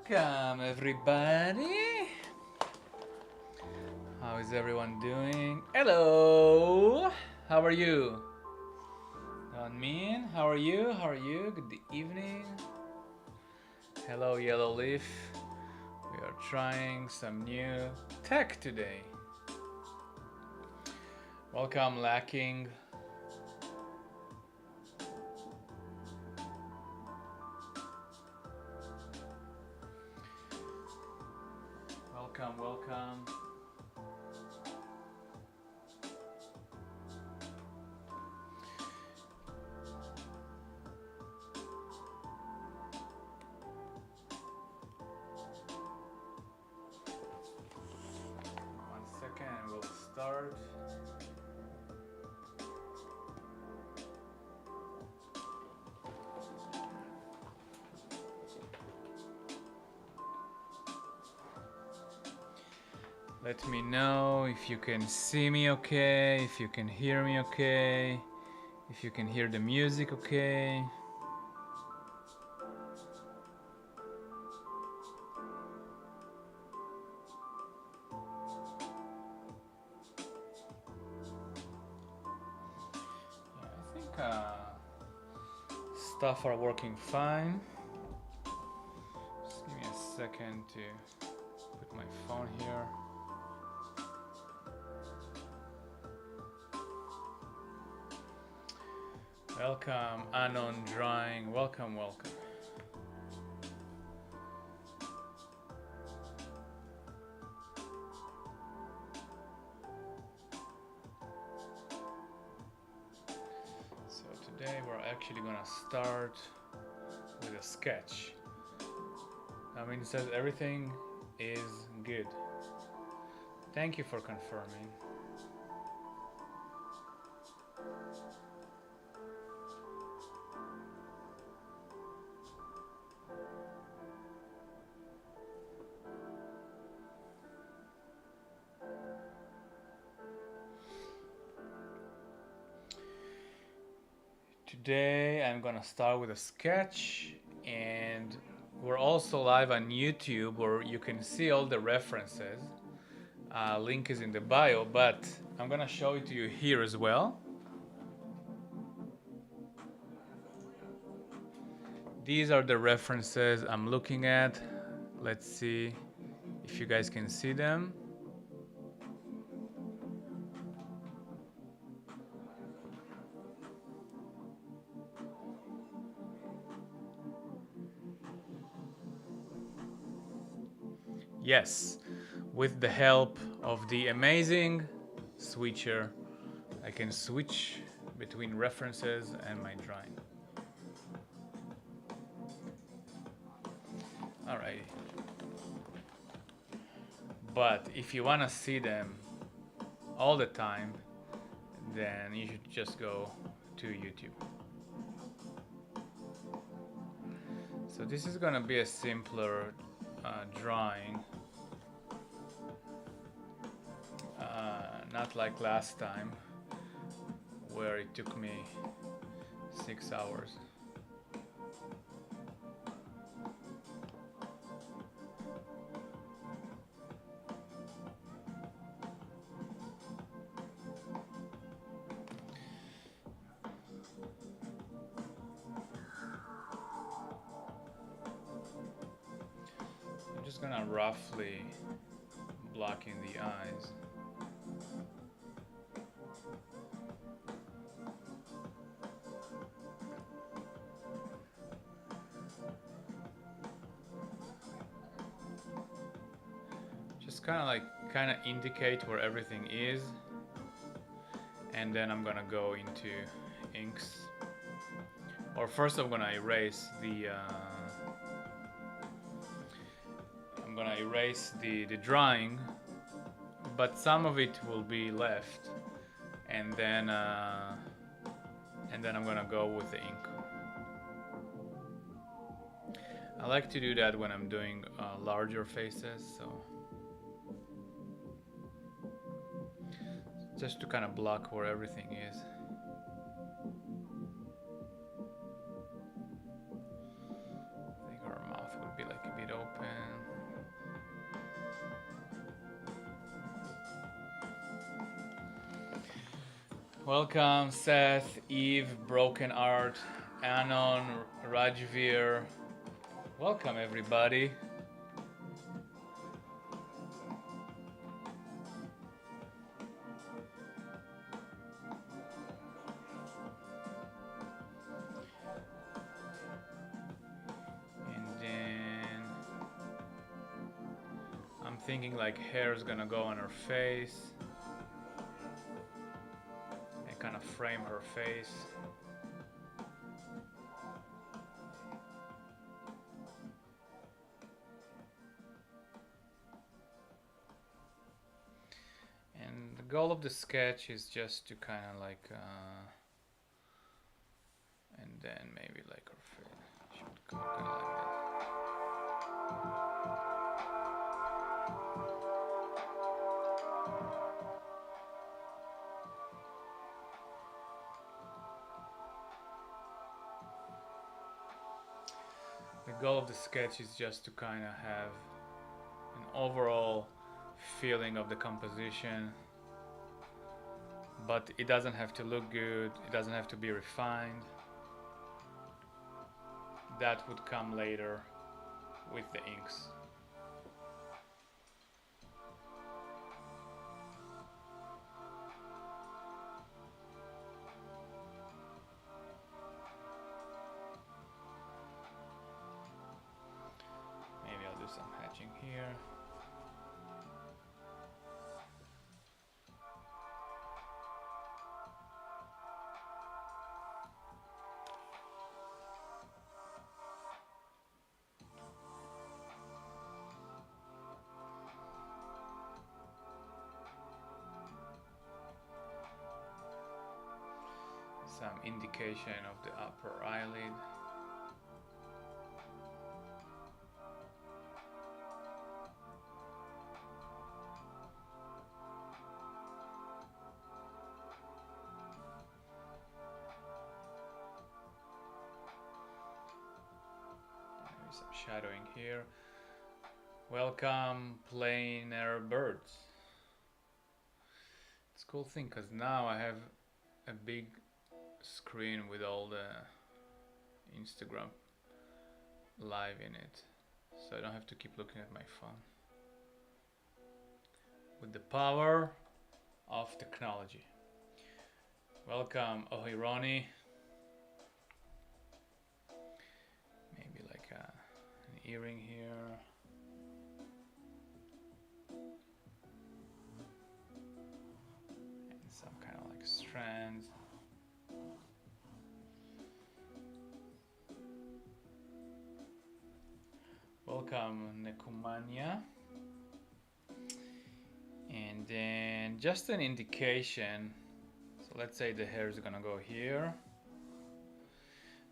Welcome, everybody. How is everyone doing? Hello. How are you? Don Min, how are you? How are you? Good evening. Hello, Yellow Leaf. We are trying some new tech today. Welcome, Lacking. Welcome. One second and we'll start. Let me know if you can see me okay, if you can hear me okay, if you can hear the music okay. Yeah, I think stuff are working fine. Just give me a second to put my phone here. Welcome, Anon Drawing. Welcome. So today we're actually gonna start with a sketch. I mean, it says everything is good. Thank you for confirming. Today I'm gonna start with a sketch, and we're also live on YouTube where you can see all the references. Link is in the bio, but I'm gonna show it to you here as well. These are the references I'm looking at. Let's see if you guys can see them. Yes, with the help of the amazing switcher, I can switch between references and my drawing. Alrighty. But if you want to see them all the time, then you should just go to YouTube. So this is gonna be a simpler drawing, not like last time where it took me 6 hours. I'm just gonna roughly block in the eyes. Just kind of indicate where everything is, and then I'm gonna go into inks. Or first I'm gonna erase the drawing, but some of it will be left, and then I'm gonna go with the ink. I like to do that when I'm doing larger faces, so just to kind of block where everything is. I think our mouth would be like a bit open. Welcome, Seth, Eve, Broken Art, Anon, Rajveer. Welcome, everybody. And then I'm thinking like hair is gonna go on her face and kind of frame her face. And the goal of the sketch is just to kind of like, and then maybe like her face should go kind of like that. The goal of the sketch is just to kind of have an overall feeling of the composition, but it doesn't have to look good, it doesn't have to be refined. That would come later with the inks. Maybe I'll do some hatching here. Some indication of the upper eyelid. Maybe some shadowing here. Welcome, plainer birds. It's a cool thing because now I have a big screen with all the Instagram live in it, so I don't have to keep looking at my phone. With the power of technology. Welcome, Ohironi. Maybe like an earring here. And some kind of like strands. Welcome, Nekumania. And then just an indication. So let's say the hair is gonna go here.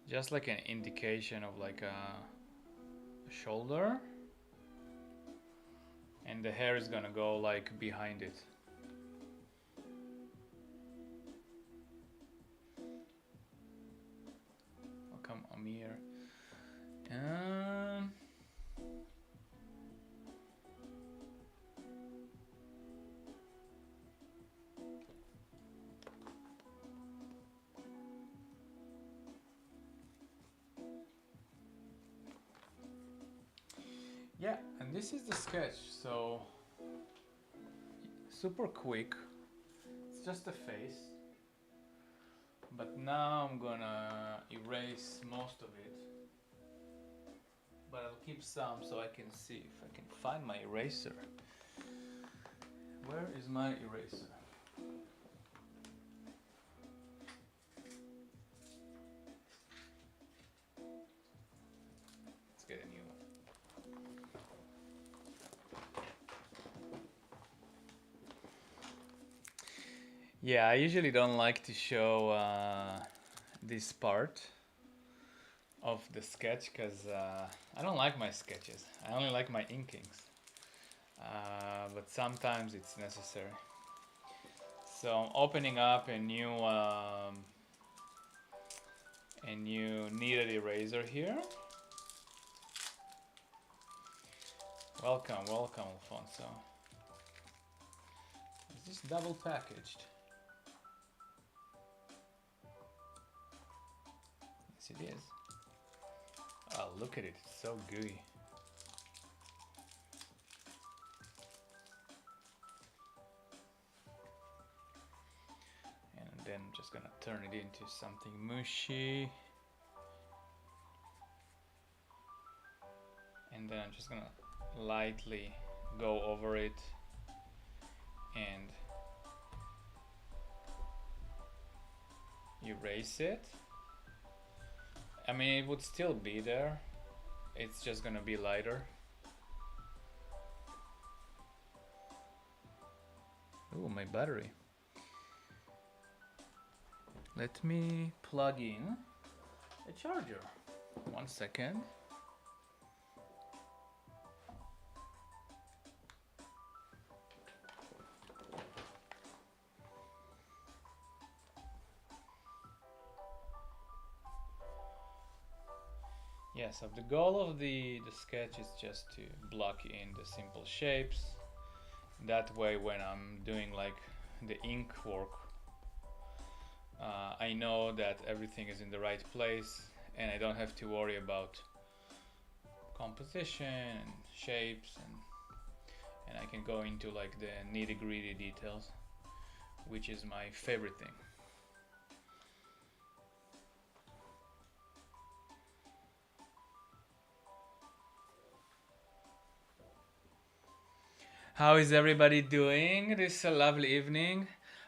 Just like an indication of like a shoulder. And the hair is gonna go like behind it. Welcome, Amir. Yeah, and this is the sketch, so super quick. It's just a face. But now I'm gonna erase most of it. But I'll keep some so I can see if I can find my eraser. Where is my eraser? Let's get a new one. Yeah, I usually don't like to show this part of the sketch because I don't like my sketches. I only like my inkings. But sometimes it's necessary. So I'm opening up a new kneaded eraser here. Welcome, welcome, Alfonso. Is this double packaged? Yes, it is. Oh, look at it. It's so gooey. And then I'm just gonna turn it into something mushy. And then I'm just gonna lightly go over it and erase it. I mean, it would still be there. It's just gonna be lighter. Ooh, my battery. Let me plug in a charger. 1 second. Yeah, so the goal of the sketch is just to block in the simple shapes. That way when I'm doing like the ink work, I know that everything is in the right place and I don't have to worry about composition and shapes, and I can go into like the nitty-gritty details, which is my favorite thing. How is everybody doing this lovely evening?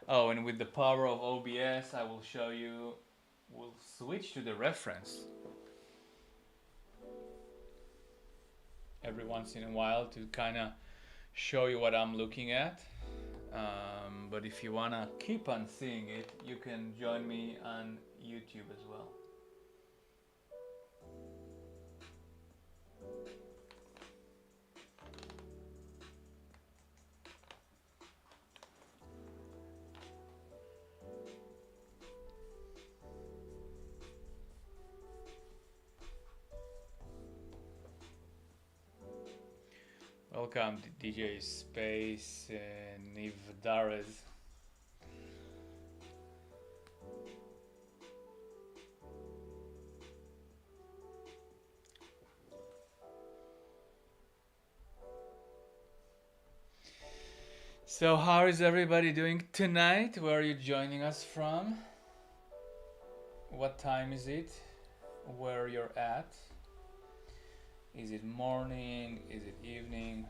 Oh, and with the power of OBS, I will show you, we'll switch to the reference every once in a while to kind of show you what I'm looking at. But if you want to keep on seeing it, you can join me on YouTube as well. Welcome to DJ Space and Niv Darez. So how is everybody doing tonight? Where are you joining us from? What time is it? Where you're at? Is it morning? Is it evening?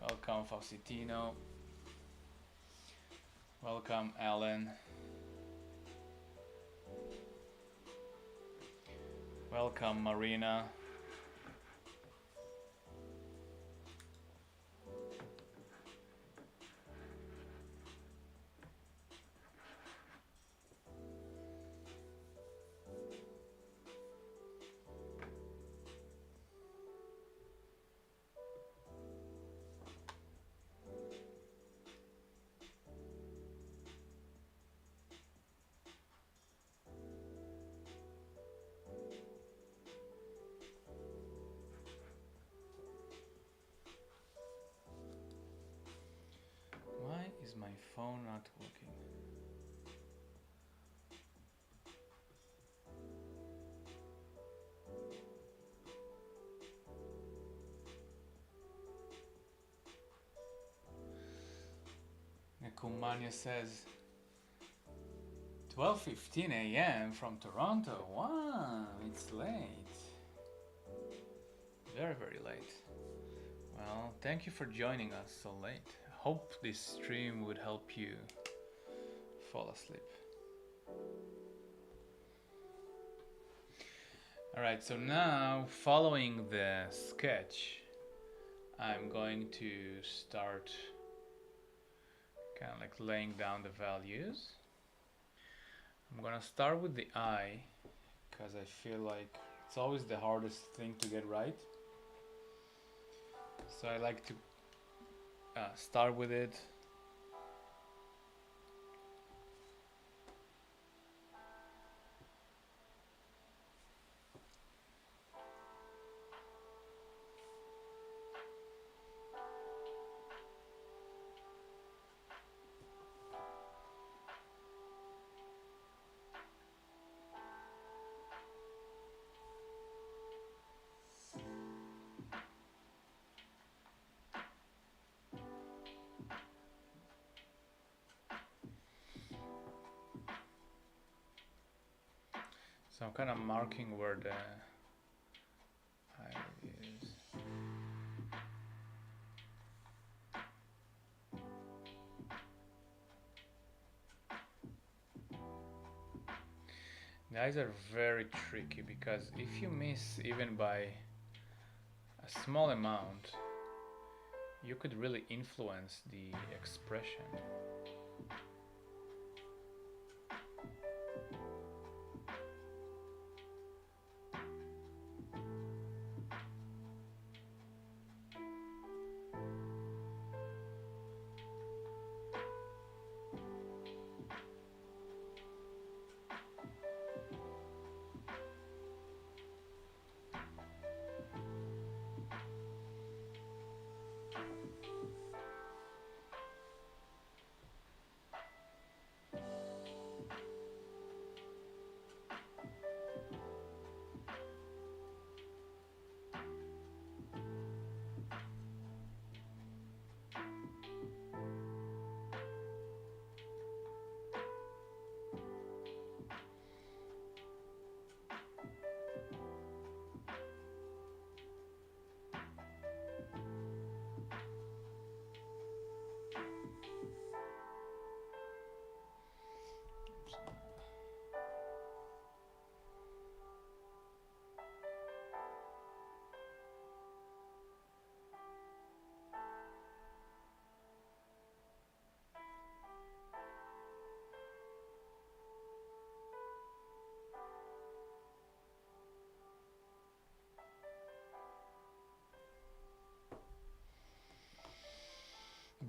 Welcome Faustino. Welcome Alan. Welcome Marina. Why is my phone not working? Nekumania says 12:15 a.m. from Toronto. Wow, it's late. Very, very late. Well, thank you for joining us so late. Hope this stream would help you fall asleep. Alright, so now following the sketch, I'm going to start kind of like laying down the values. I'm gonna start with the eye because I feel like it's always the hardest thing to get right. So I like to start with it. So I'm kind of marking where the eye is. The eyes are very tricky because if you miss even by a small amount, you could really influence the expression.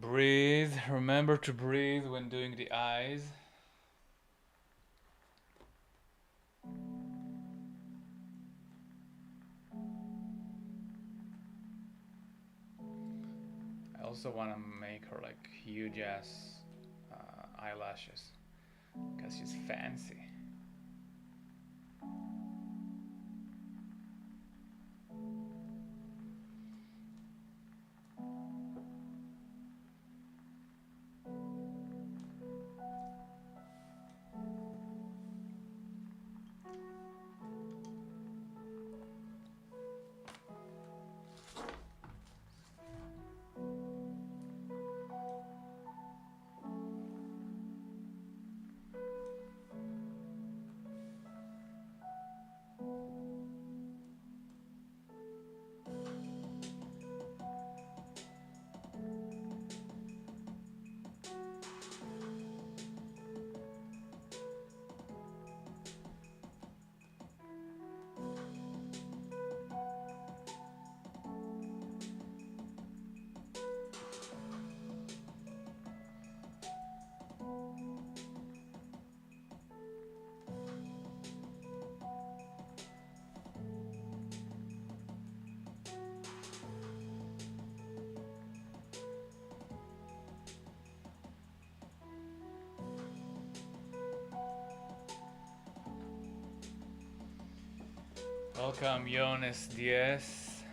Breathe. Remember to breathe when doing the eyes. I also want to make her like huge ass eyelashes because she's fancy. Welcome, Jonas Diaz.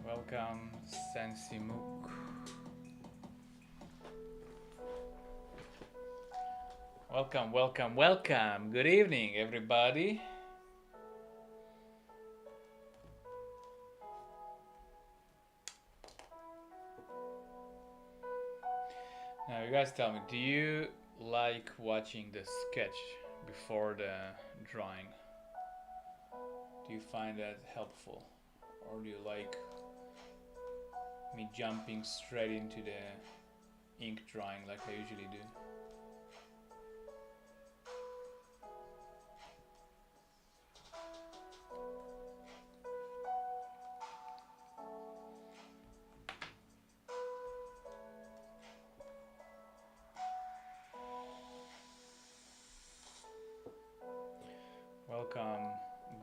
Welcome, Sensimuk. Welcome, welcome, welcome. Good evening, everybody. Now, you guys tell me, do you like watching the sketch before the drawing? Do you find that helpful? Or do you like me jumping straight into the ink drawing like I usually do? Welcome,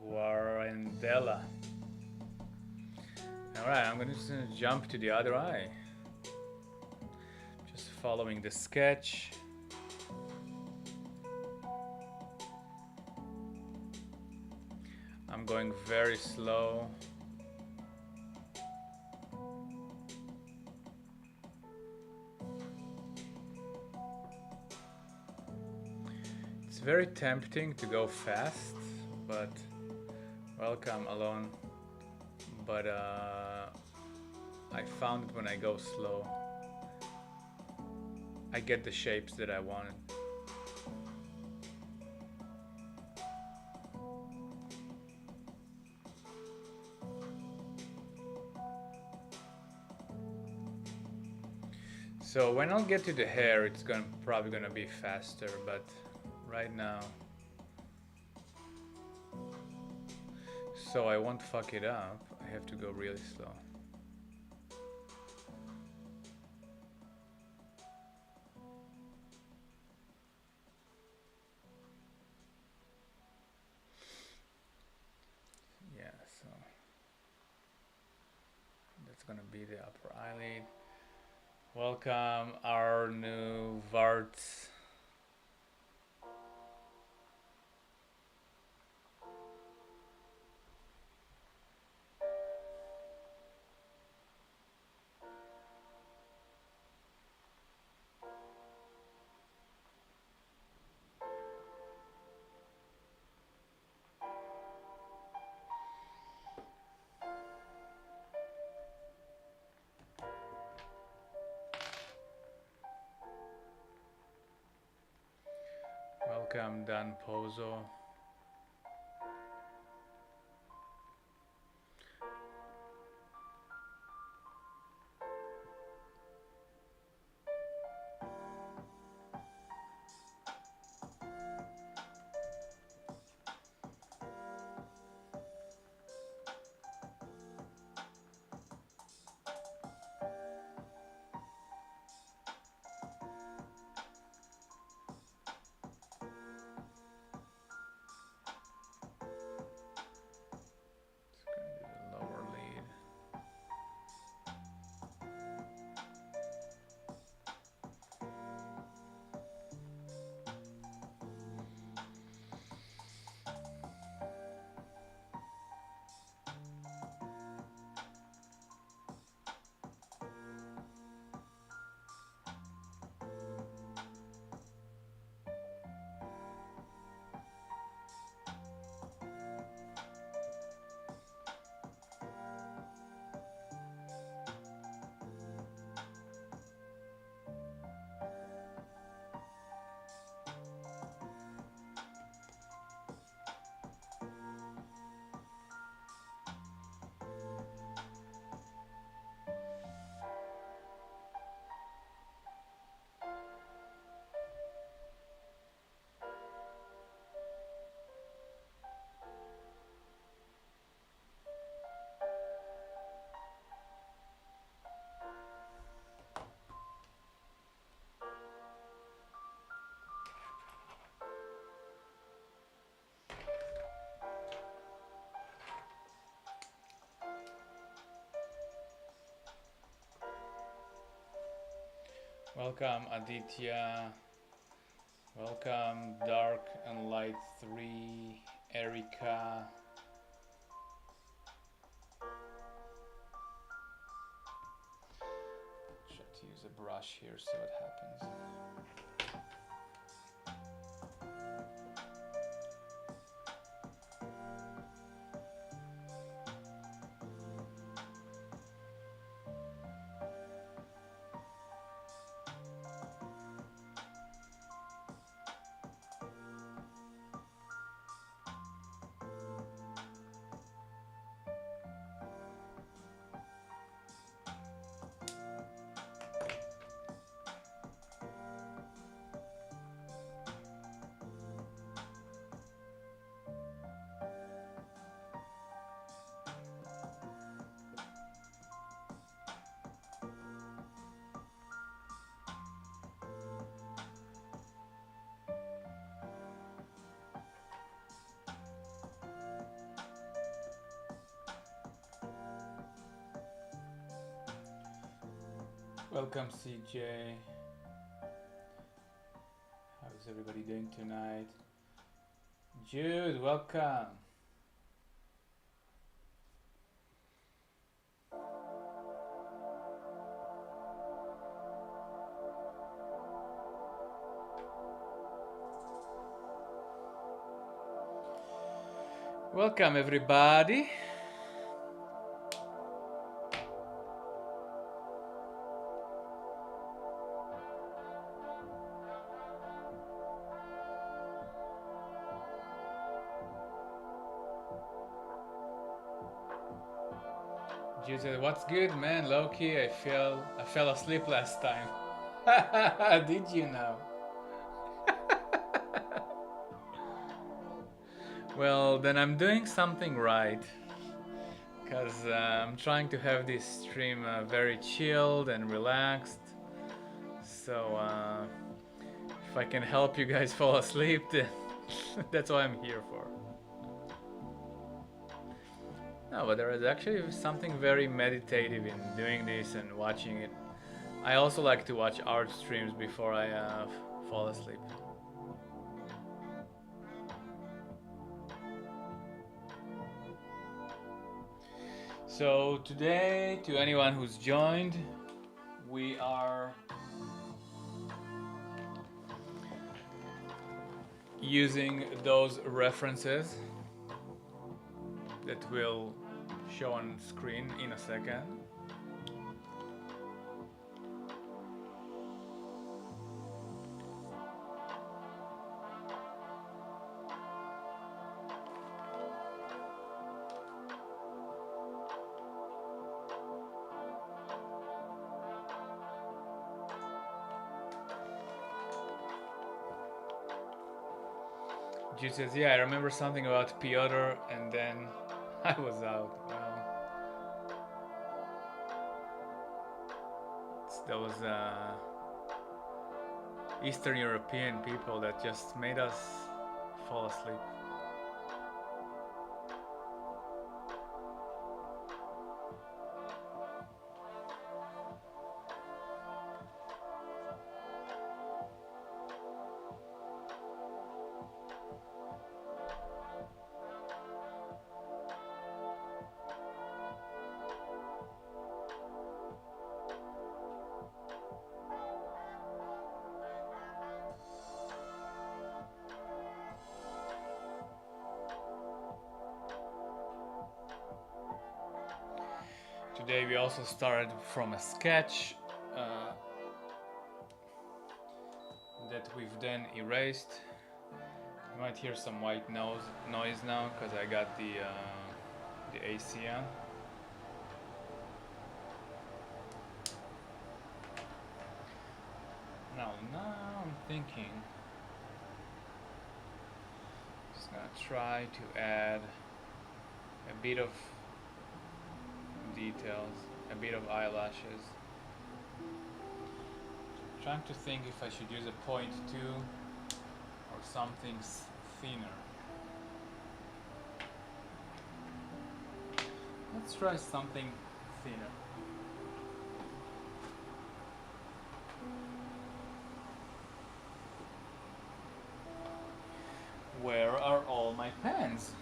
Guarandela. Alright, I'm gonna just jump to the other eye. following the sketch. I'm going very slow. It's very tempting to go fast, but welcome Alone. But I found that when I go slow, I get the shapes that I wanted. So when I'll get to the hair, it's probably gonna be faster, but right now, so I won't fuck it up, I have to go really slow. Yeah, so that's gonna be the upper eyelid. Welcome our new Varts. Welcome Dan Pozo. Welcome Aditya. Welcome Dark and Light 3, Erica. Try to use a brush here, see what happens. Welcome CJ. How's everybody doing tonight? Jude, welcome. Welcome everybody. Jude said, "What's good, man? Low key, I fell asleep last time." Did you know? Well, then I'm doing something right, because I'm trying to have this stream very chilled and relaxed. So if I can help you guys fall asleep, then that's what I'm here for. No, but there is actually something very meditative in doing this and watching it. I also like to watch art streams before I fall asleep. So today, to anyone who's joined, we are using those references that will show on screen in a second. Jude says, yeah, I remember something about Piotr, and then I was out. Well, it's those Eastern European people that just made us fall asleep. Today we also started from a sketch that we've then erased. You might hear some white noise now because I got the AC on. Now I'm thinking, just gonna try to add a bit of details, a bit of eyelashes. Trying to think if I should use a 0.2 or something thinner. Let's try something thinner. Where are all my pens?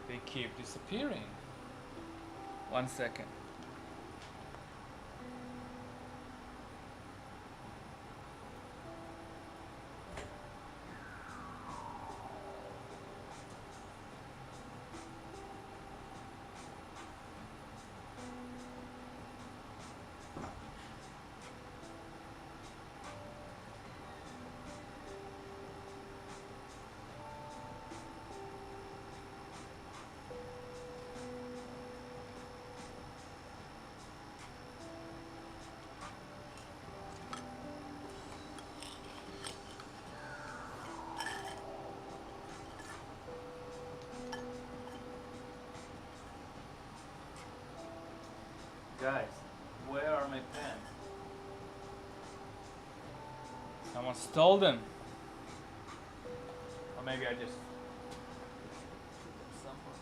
They keep disappearing. 1 second. Guys, where are my pens? Someone stole them. Or maybe I just somewhere.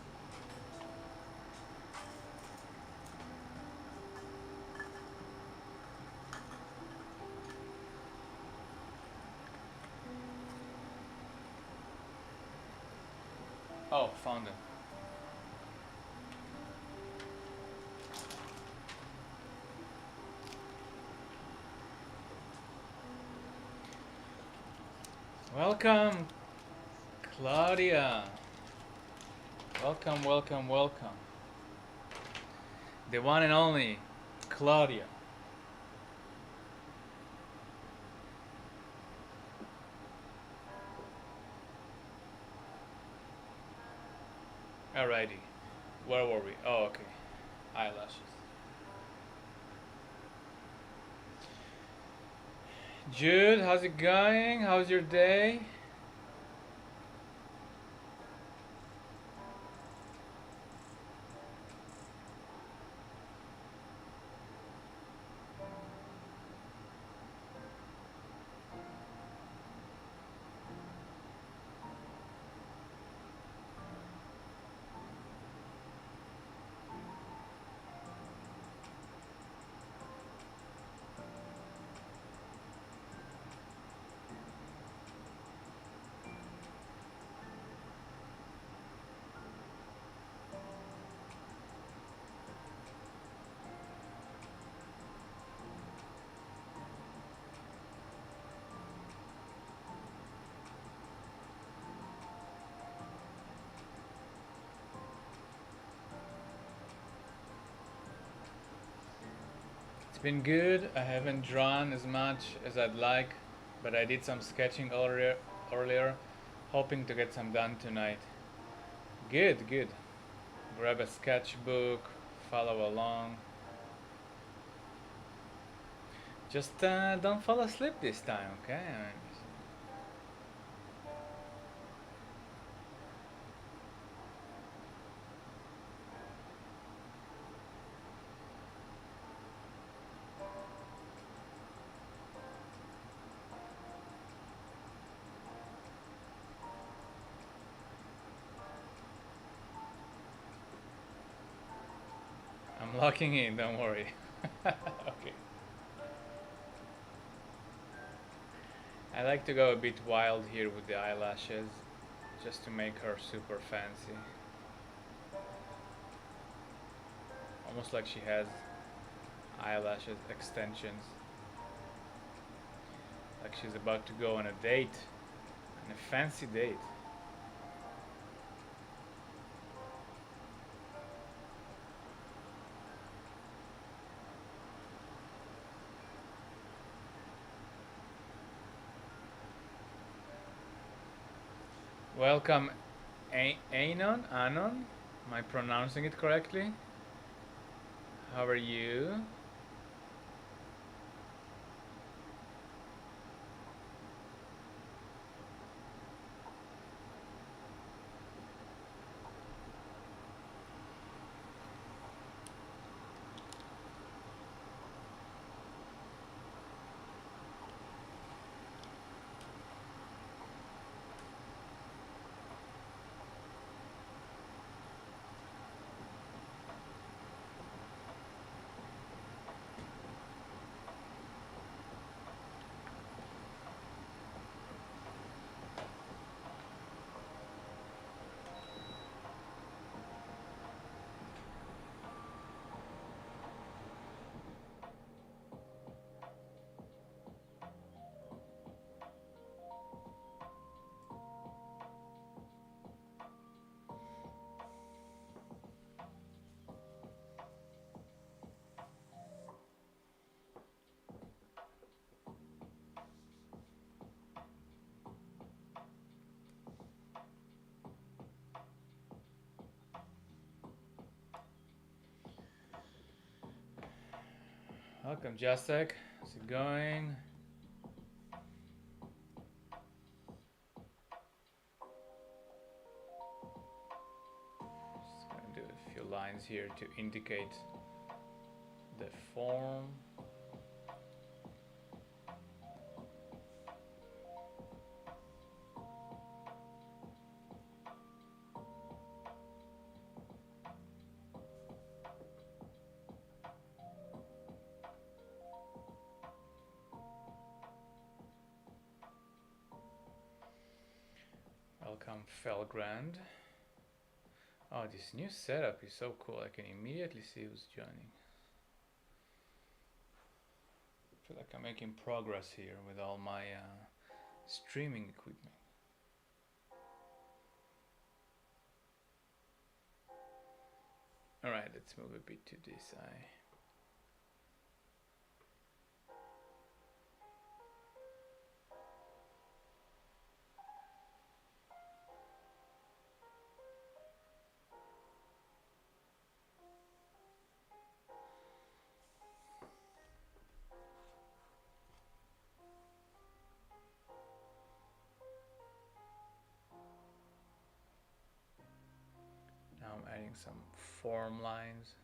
Oh, found them. Welcome, Claudia. Welcome, welcome, welcome. The one and only Claudia. Alrighty. Where were we? Oh, okay. Eyelashes. Jude, how's it going? How's your day? It's been good. I haven't drawn as much as I'd like, but I did some sketching earlier, hoping to get some done tonight. Good, good. Grab a sketchbook, follow along. Just don't fall asleep this time, okay? I'm locking in, don't worry. Okay. I like to go a bit wild here with the eyelashes, just to make her super fancy. Almost like she has eyelashes extensions. Like she's about to go on a date. On a fancy date. Welcome, Anon? Anon? Am I pronouncing it correctly? How are you? Welcome, Jacek. How's it going? Just gonna do a few lines here to indicate the form. Welcome, Felgrand. Oh, this new setup is so cool. I can immediately see who's joining. I feel like I'm making progress here with all my streaming equipment. Alright, let's move a bit to this side. Now I'm adding some form lines.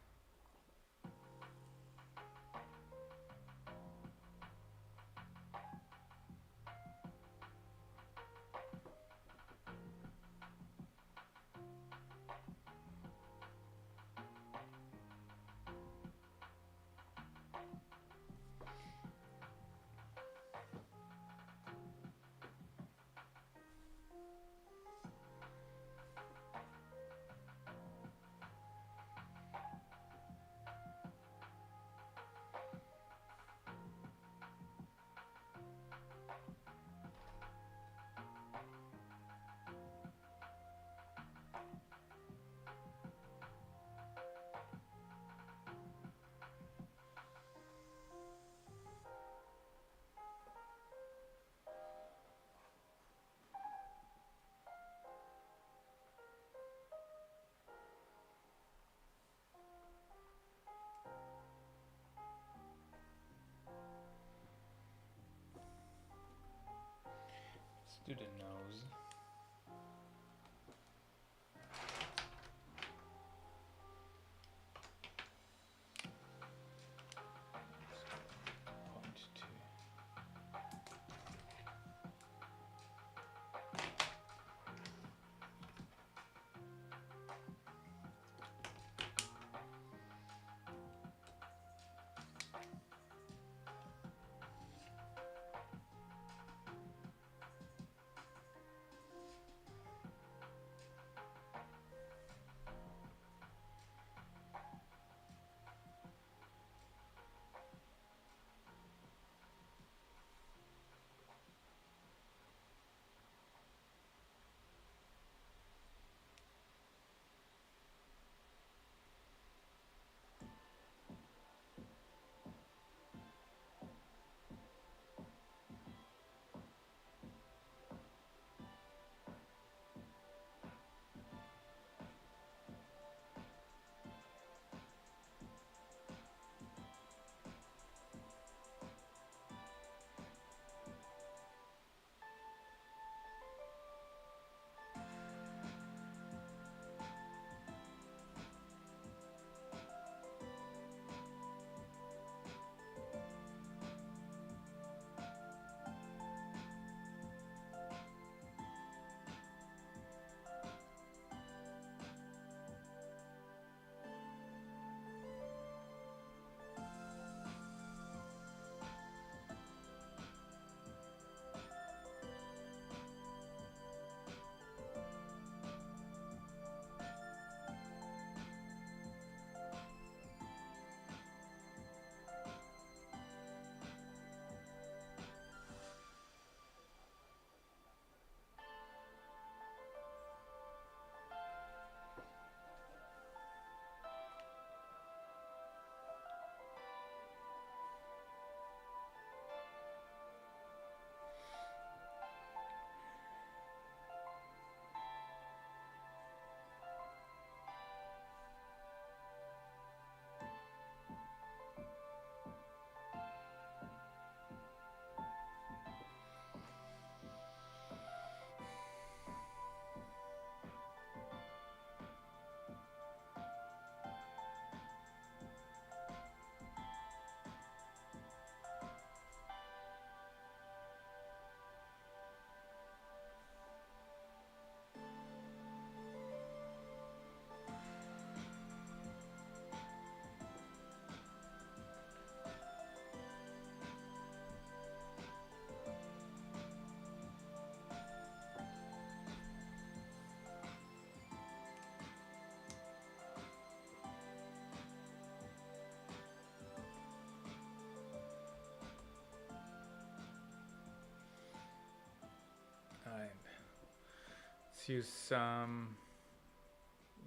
Let's use some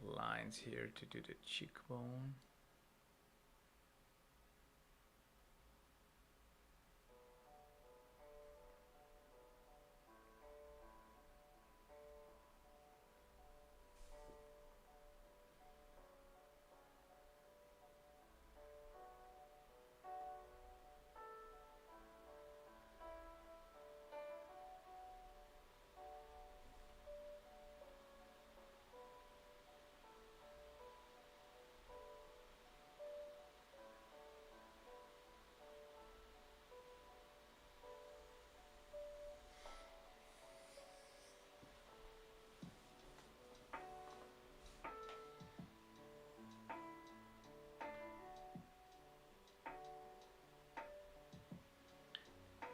lines here to do the cheekbone.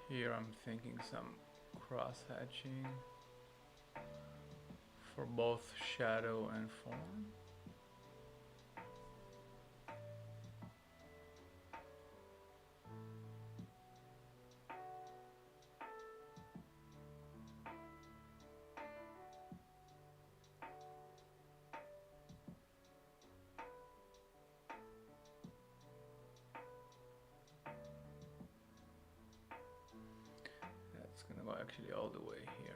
Here I'm thinking some cross hatching for both shadow and form. That's gonna go actually all the way here.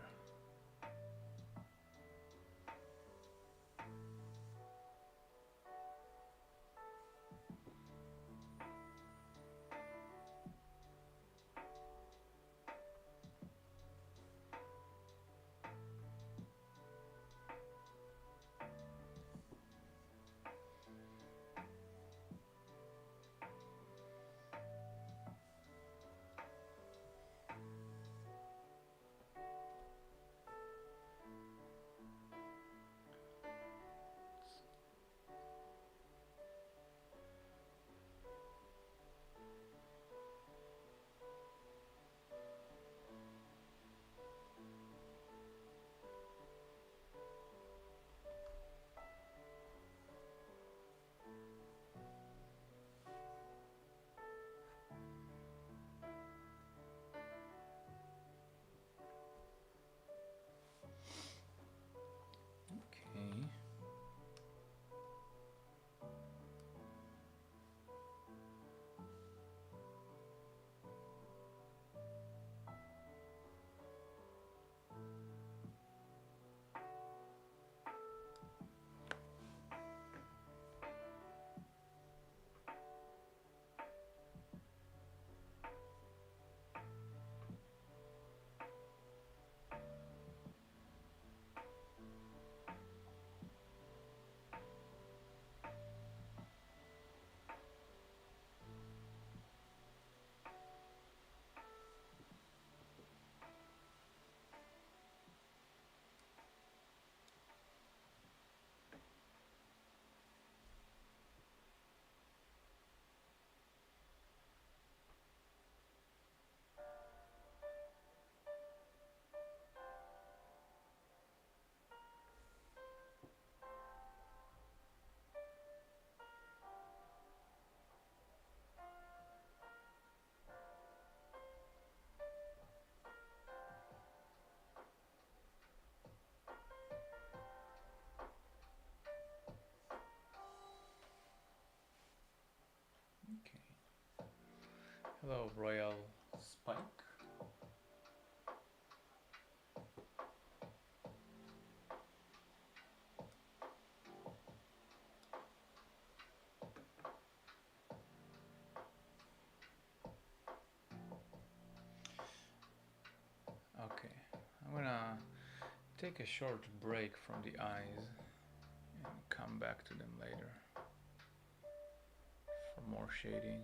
Okay. Okay. Hello, Royal Spike. Okay, I'm gonna take a short break from the eyes and come back to them later for more shading.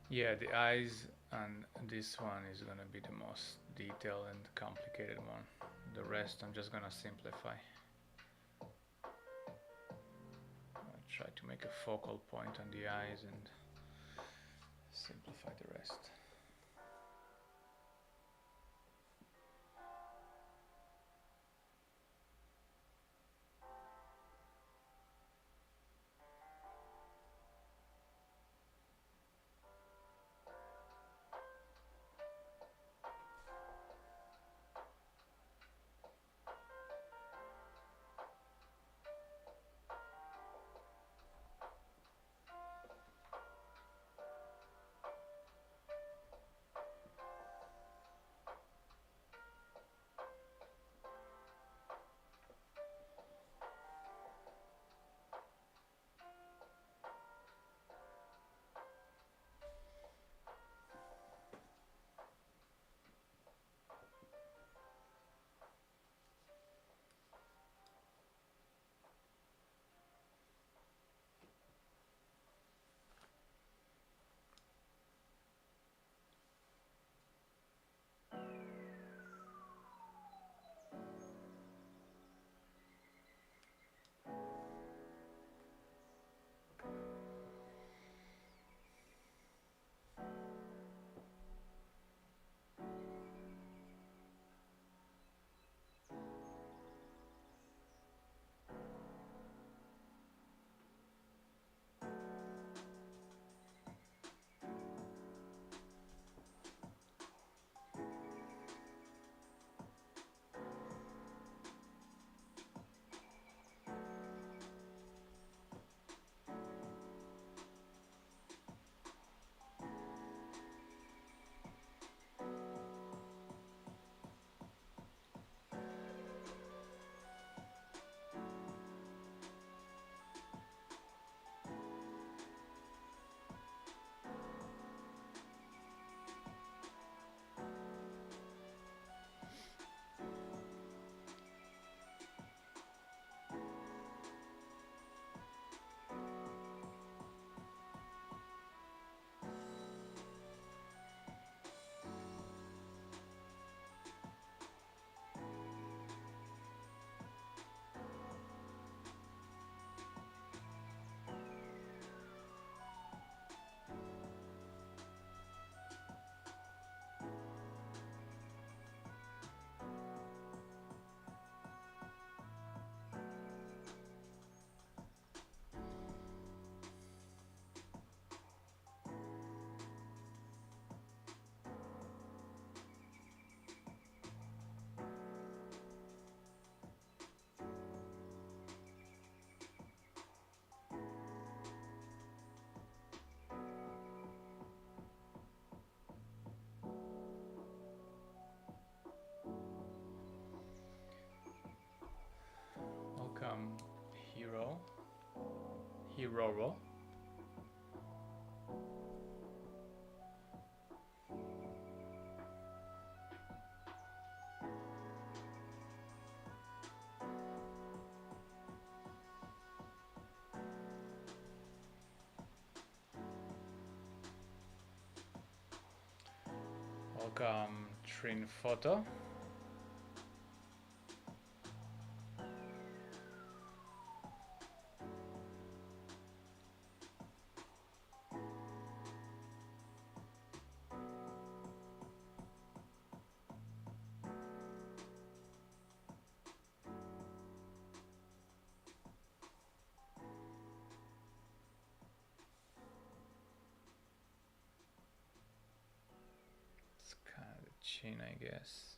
Yeah, the eyes and this one is gonna be the most detailed and complicated one. The rest I'm just gonna simplify. I'll try to make a focal point on the eyes and simplify the rest. Welcome, Hiroro. Welcome, Trin Photo. It's kind of the chin, I guess.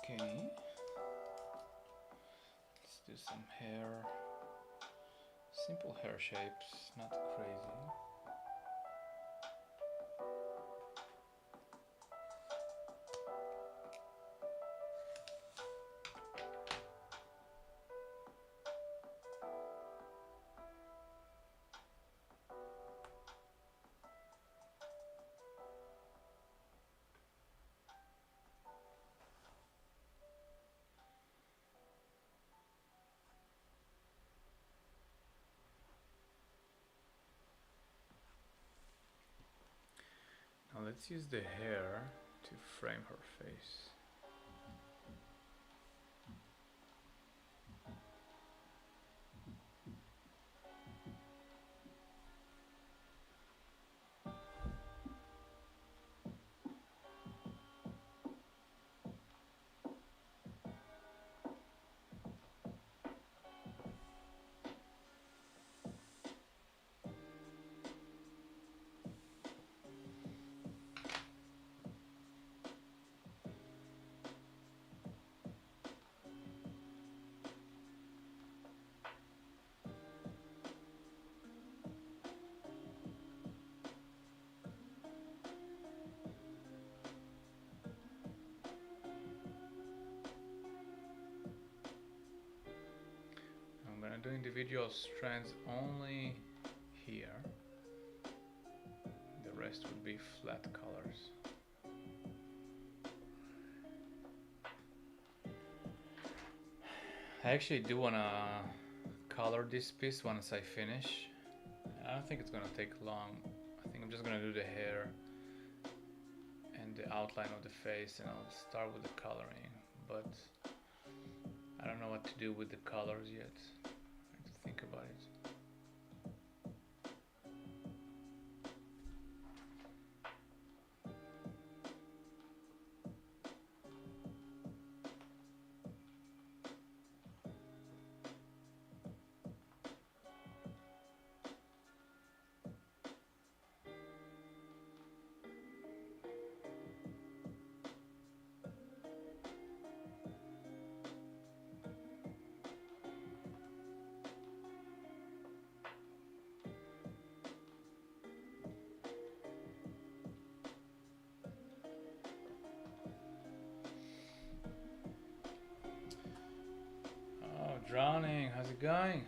Okay. Let's do some hair. Simple hair shapes, not crazy. Now let's use the hair to frame her face. I'm gonna do individual strands only here. The rest would be flat colors. I actually do wanna color this piece once I finish. I don't think it's gonna take long. I think I'm just gonna do the hair and the outline of the face, and I'll start with the coloring, but I don't know what to do with the colors yet. I have to think about it. Oh, Drowning, how's it going?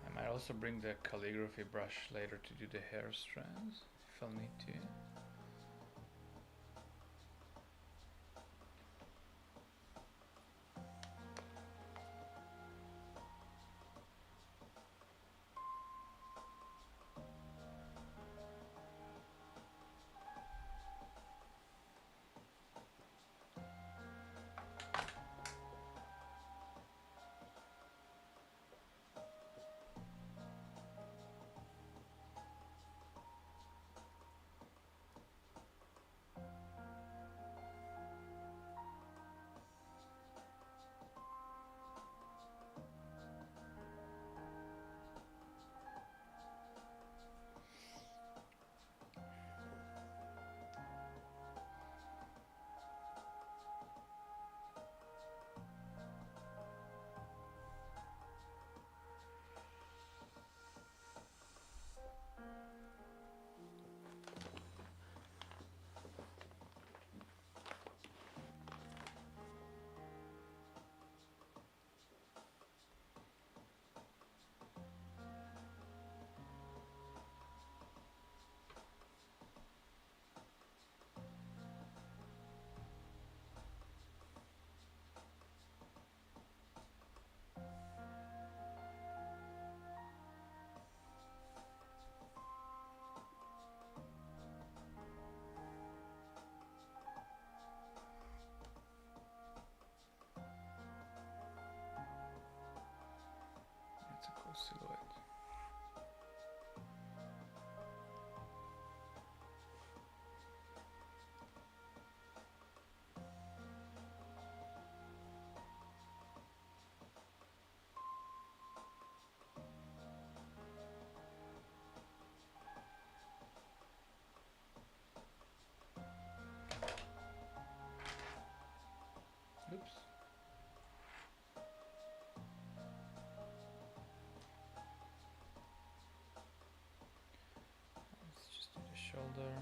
I might also bring the calligraphy brush later to do the hair strands, if I'll need to. silhouette. Oops. Let's just do the shoulder.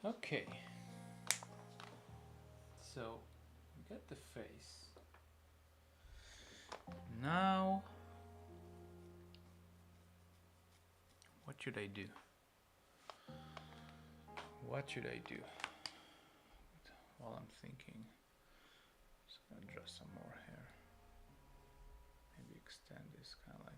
Okay. So we got the face. Now, what should I do? What should I do? While I'm thinking, just gonna draw some more hair. Maybe extend this kind of like.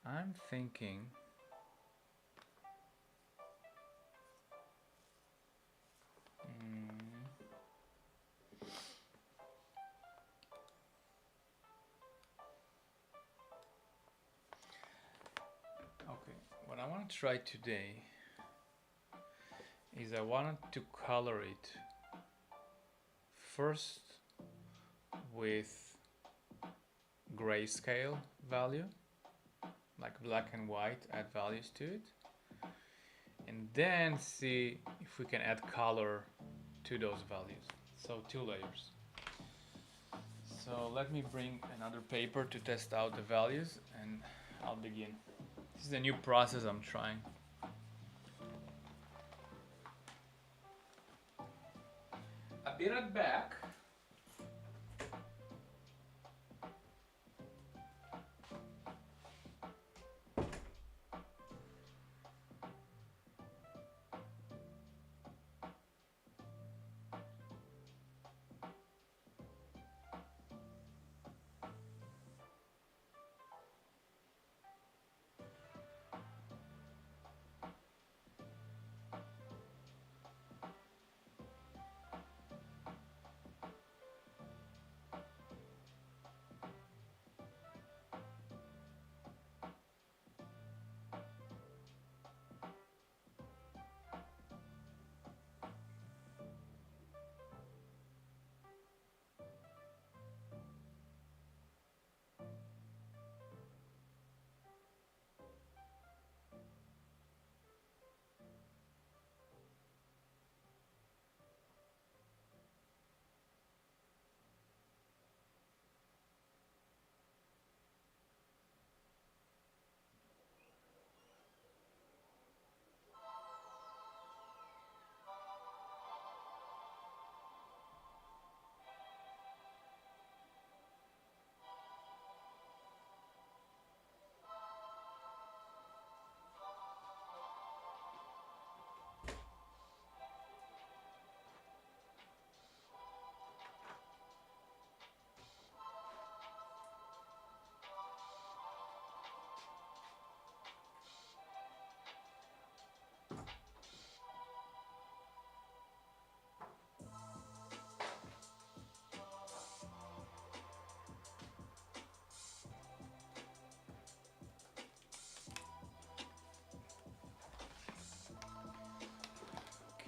I'm thinking. Okay, what I want to try today is I wanted to color it first with grayscale value, like black and white, add values to it, and then see if we can add color to those values. So 2 layers. So let me bring another paper to test out the values and I'll begin. This is a new process I'm trying. I'll be right back.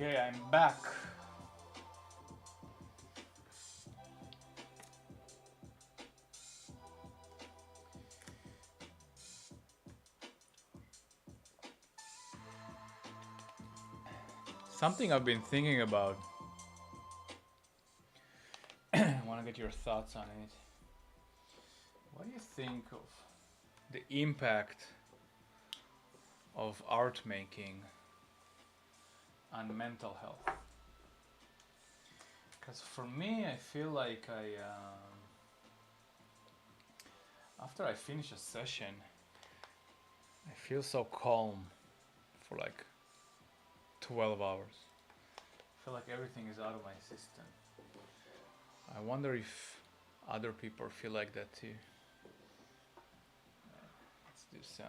Okay, I'm back. Something I've been thinking about. I want to get your thoughts on it. What do you think of the impact of art making on mental health? Because for me, I feel like after I finish a session, I feel so calm for like 12 hours. feel like everything is out of my system. I wonder if other people feel like that too. Let's do some.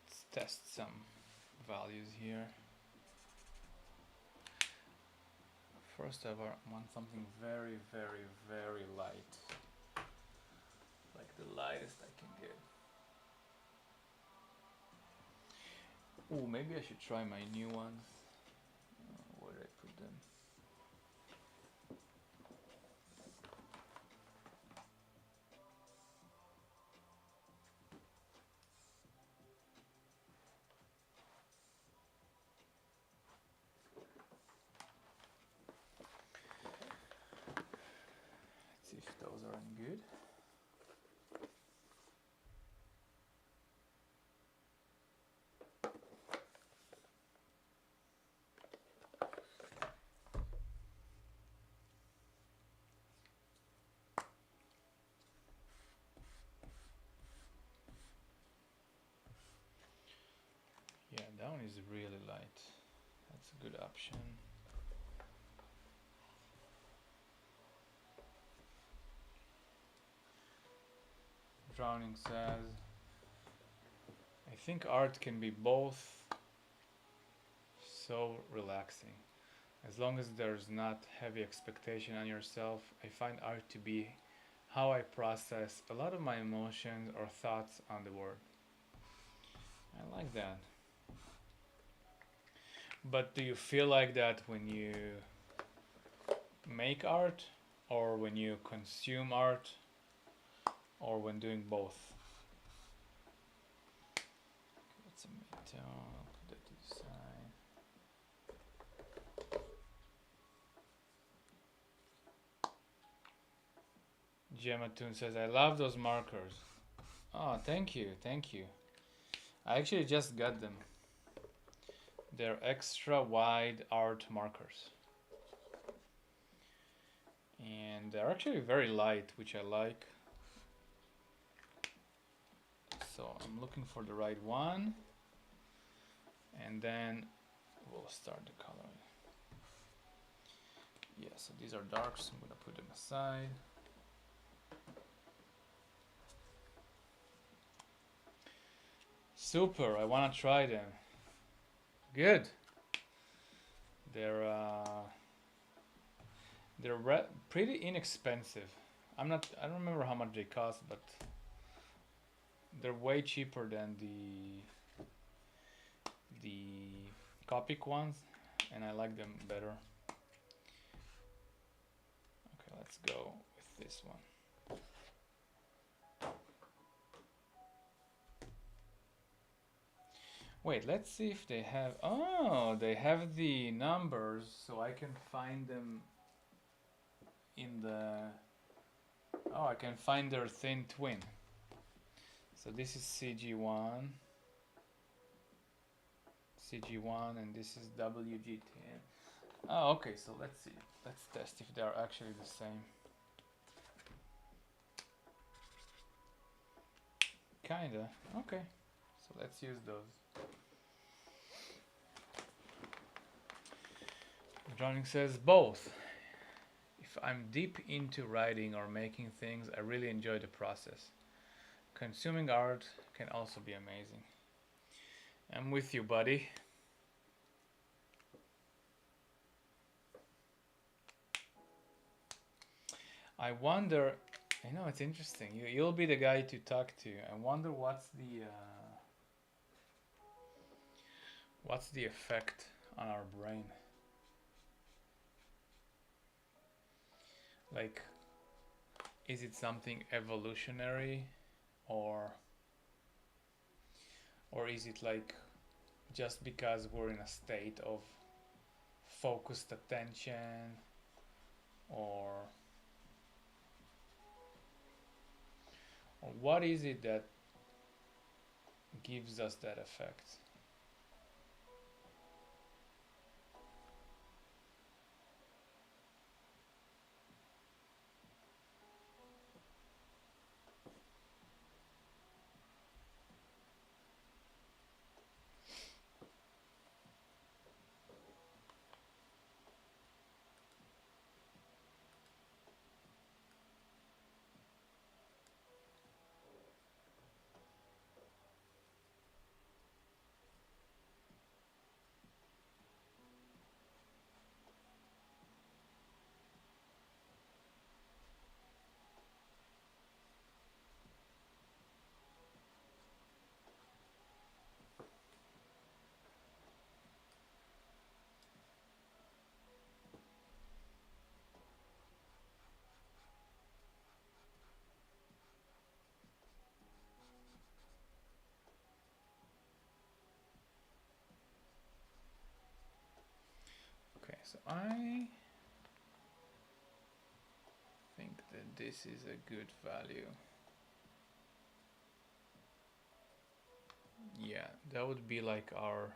Let's test some values here. First, I want something very, very, very light, like the lightest I can get. Oh, maybe I should try my new ones. Where did I put them? Let's see if those are any good. Yeah, that one is really light. That's a good option. Drowning says, I think art can be both so relaxing. As long as there's not heavy expectation on yourself, I find art to be how I process a lot of my emotions or thoughts on the world. I like that. But do you feel like that when you make art, or when you consume art, or when doing both? That's a metal. I'll put that to the side. Gemma Toon says, I love those markers. Oh, thank you, thank you. I actually just got them. They're extra wide art markers. And they're actually very light, which I like. So I'm looking for the right one. And then we'll start the coloring. Yeah, so these are dark, so I'm gonna put them aside. Super, I wanna try them. Good. They're pretty inexpensive. I don't remember how much they cost, but they're way cheaper than the Copic ones, and I like them better. Okay, let's go with this one. Wait, let's see if they have. Oh, they have the numbers, so I can find them in the. Oh, I can find their thin twin. So this is CG1, and this is WG10. Oh, okay, so let's see. Let's test if they are actually the same. Kinda. Okay, so let's use those. Drowning says both. If I'm deep into writing or making things, I really enjoy the process. Consuming art can also be amazing. I'm with you, buddy. I wonder, I know it's interesting. You'll be the guy to talk to. I wonder what's the effect on our brain. Like, is it something evolutionary, or is it like just because we're in a state of focused attention, or what is it that gives us that effect? So I think that this is a good value. Yeah, that would be like our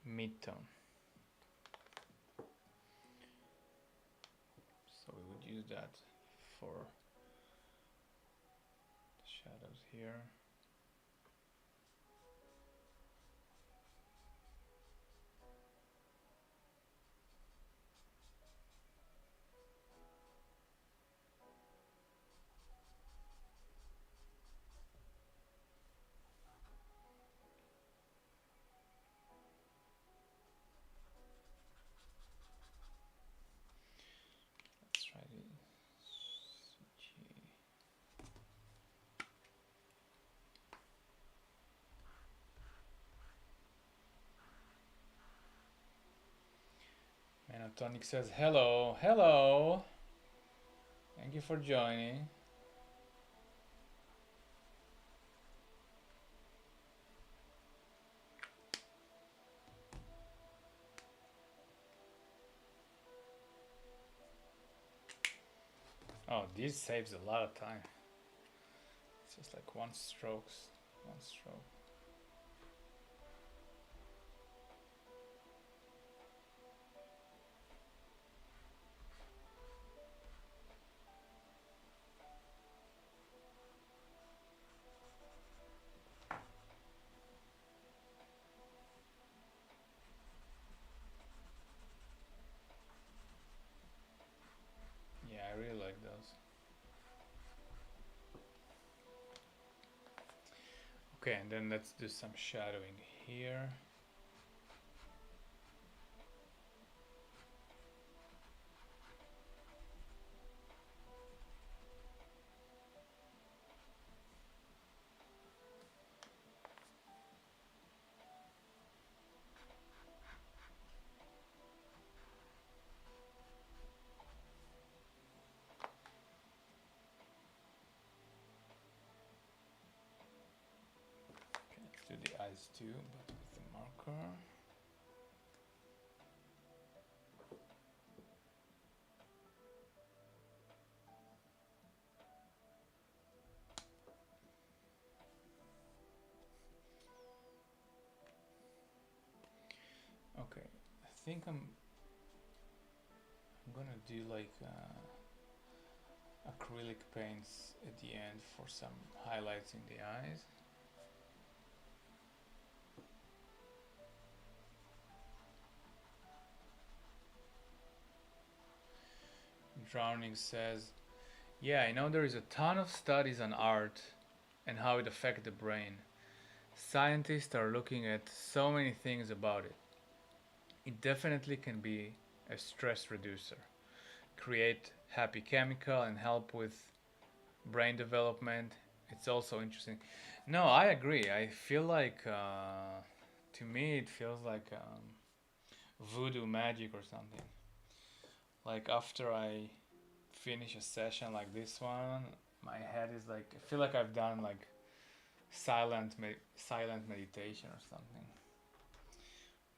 midtone. So we would use that for the shadows here. Let's try the CG. Manotonic says hello, hello. Thank you for joining. Oh, this saves a lot of time. It's just like one stroke. Yeah, I really like those. Okay, and then let's do some shadowing here. Okay, let's do the eyes too, but with the marker. Okay, I think I'm gonna do like acrylic paints at the end for some highlights in the eyes. Drowning says, yeah, I know there is a ton of studies on art and how it affects the brain. Scientists are looking at so many things about it. It definitely can be a stress reducer, create happy chemical and help with brain development. It's also interesting. No, I agree. I feel like, to me, it feels like voodoo magic or something. Like after I finish a session like this one, my head is like, I feel like I've done like silent meditation or something.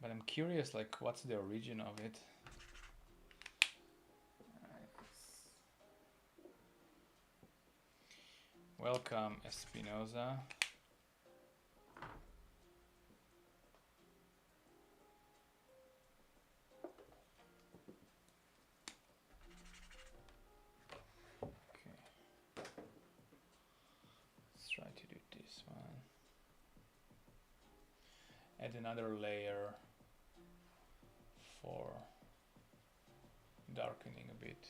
But I'm curious, like, what's the origin of it? Welcome, Espinoza. Okay. Let's try to do this one. Add another layer for darkening a bit.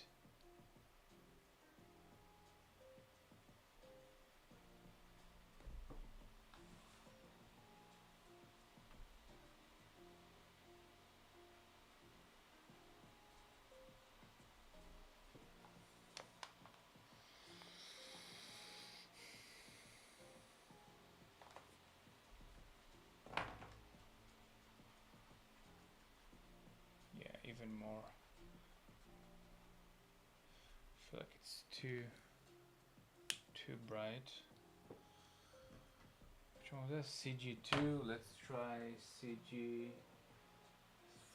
Yeah, even more. I feel like it's too bright. Which one was that? CG2. Let's try CG3.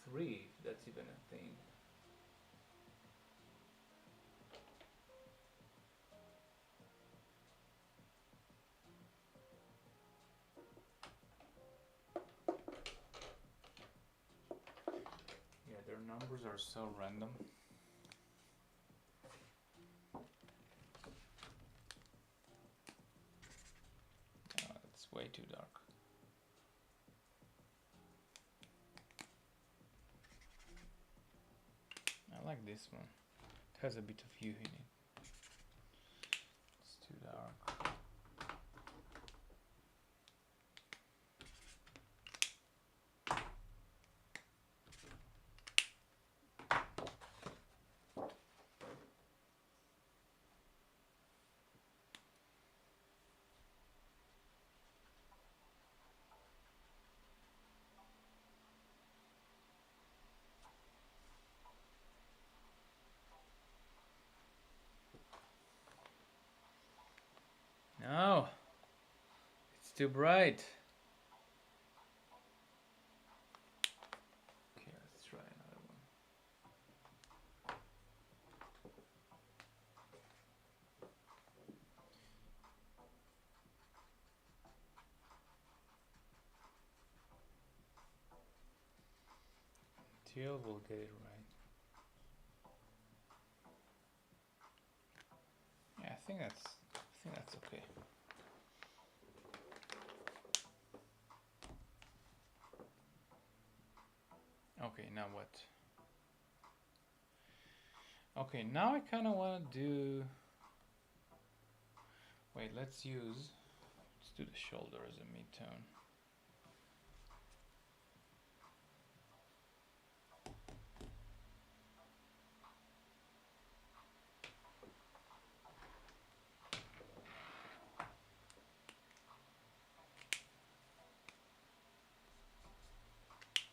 3, if that's even a thing. Yeah, their numbers are so random. It's way too dark. I like this one. It has a bit of hue in it. It's too dark. No, it's too bright. Okay, let's try another one. Till we'll get it right. Yeah, I think that's okay. Okay, now what? Okay, now I kind of want to do. Wait, let's do the shoulder as a mid-tone.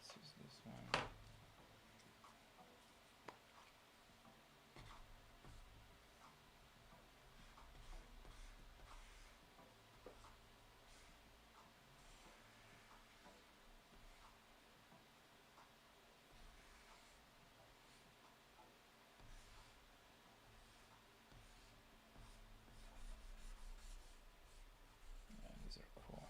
Let's use this one. Yeah, these are cool.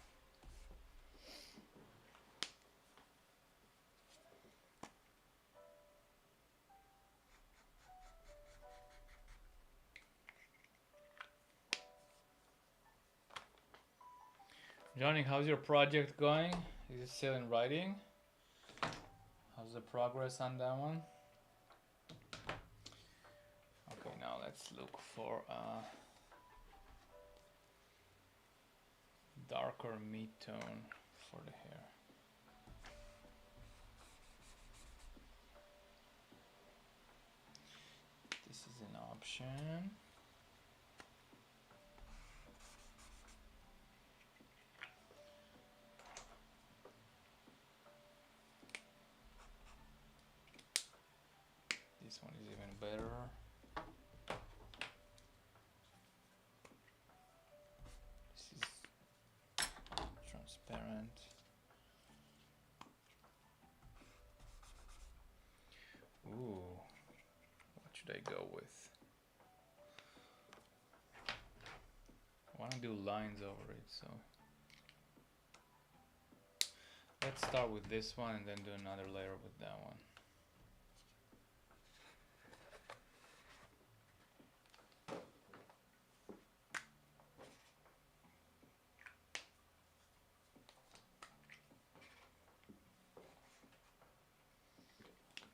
Johnny, how's your project going? Is it still in writing? How's the progress on that one? Okay, now let's look for a darker mid-tone for the hair. This is an option. This one is even better. This is transparent. Ooh, what should I go with? I want to do lines over it, so let's start with this one and then do another layer with that one.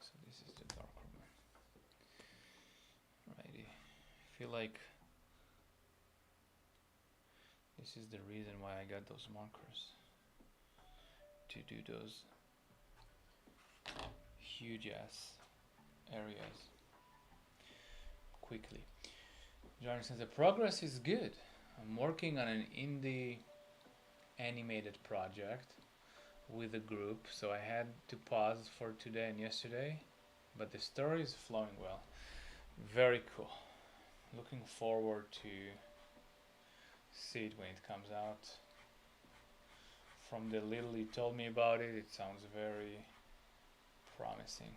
So this is the darker one. Righty. I feel like this is the reason why I got those markers, to do those huge ass areas quickly. Johnny says the progress is good. I'm working on an indie animated project with a group, so I had to pause for today and yesterday, but the story is flowing well. Very cool. Looking forward to see it when it comes out. From the little you told me about it, it sounds very promising.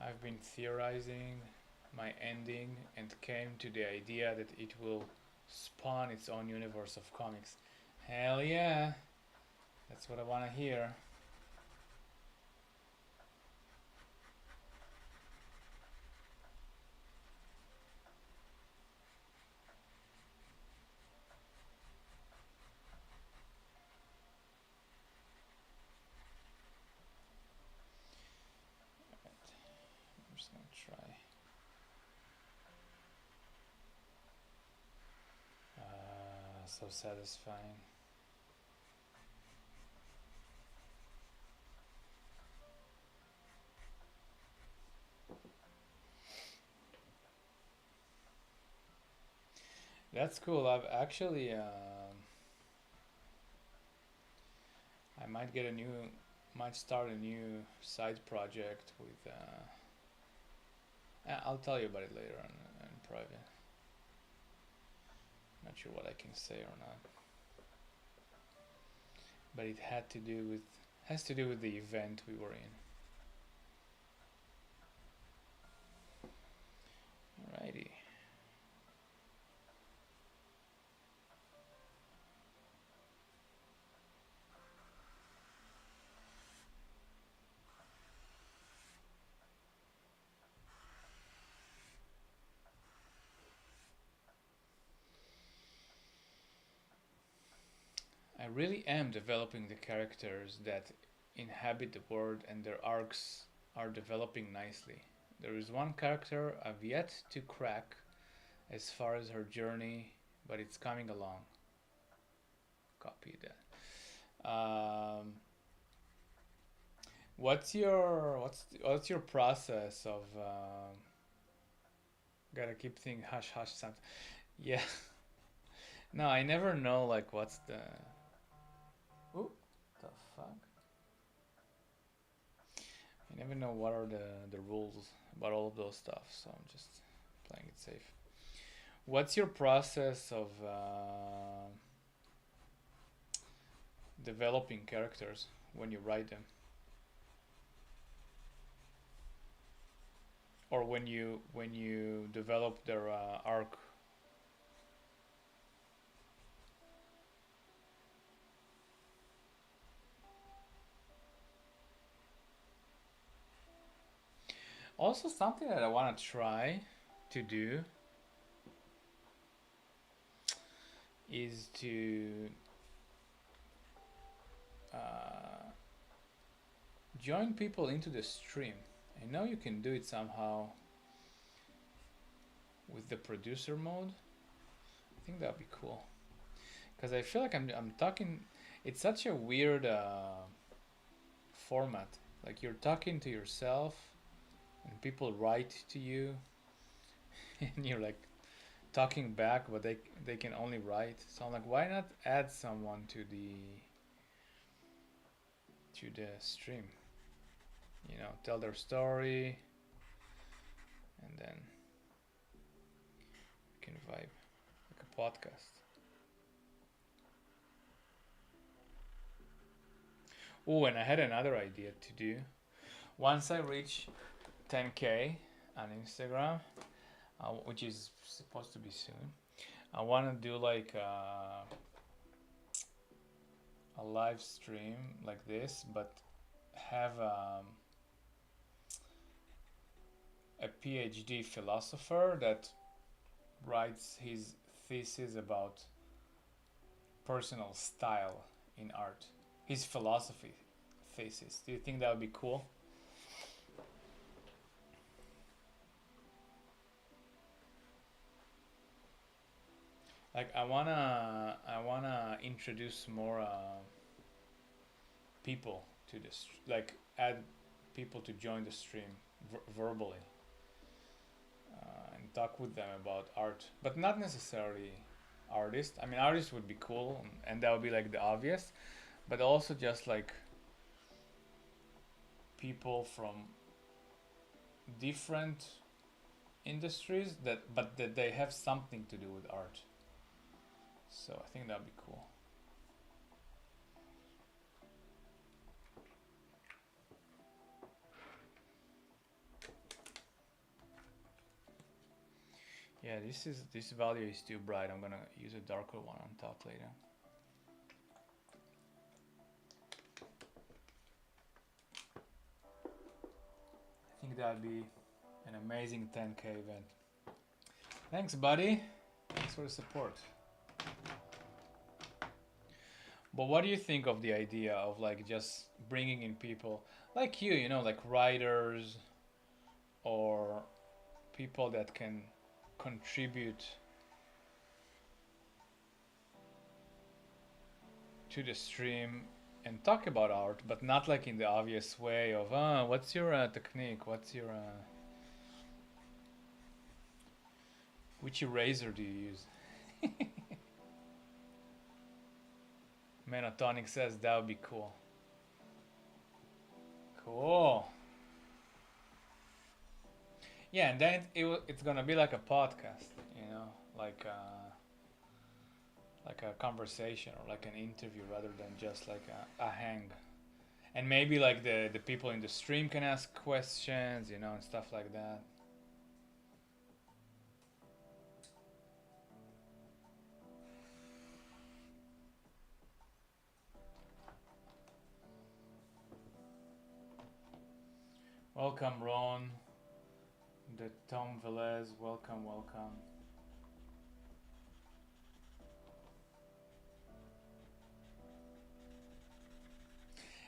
I've been theorizing my ending and came to the idea that it will spawn its own universe of comics. Hell yeah! That's what I want to hear. I'm just gonna try. So satisfying. That's cool. I've actually, I might start a new side project with. I'll tell you about it later in private. Not sure what I can say or not, but it has to do with the event we were in. Alrighty. I really am developing the characters that inhabit the world, and their arcs are developing nicely. There is one character I've yet to crack as far as her journey, but it's coming along. Copy that. What's your process of? Gotta keep thinking hush hush something. Yeah. No, I never know like what's the. Ooh, the fuck. I never know what are the rules about all of those stuff, so I'm just playing it safe. What's your process of developing characters when you write them, or when you develop their arc? Also, something that I want to try to do is to uh, join people into the stream. I know you can do it somehow with the producer mode. I think that'd be cool because I feel like I'm talking. It's such a weird format. Like you're talking to yourself, and people write to you, and you're like talking back, but they can only write. So I'm like, why not add someone to the stream? Tell their story, and then we can vibe like a podcast. Oh, and I had another idea to do. Once I reach 10K on Instagram, which is supposed to be soon, I want to do like a live stream like this, but have a PhD philosopher that writes his thesis about personal style in art. His philosophy thesis. Do you think that would be cool? Like I wanna introduce more people to this, like add people to join the stream verbally, and talk with them about art, but not necessarily artists. I mean, artists would be cool, and that would be like the obvious, but also just like people from different industries but that they have something to do with art. So I think that'd be cool. Yeah, this value is too bright. I'm gonna use a darker one on top later. I think that'd be an amazing 10K event. Thanks, buddy. Thanks for the support. But what do you think of the idea of like just bringing in people like you know, like writers or people that can contribute to the stream and talk about art, but not like in the obvious way of, what's your technique? What's your, which eraser do you use? Menotonic says that would be cool. Cool. Yeah, and then it's gonna be like a podcast, you know, like a conversation or like an interview rather than just like a hang. And maybe like the people in the stream can ask questions, you know, and stuff like that. Welcome, Ron. The Tom Velez, welcome, welcome.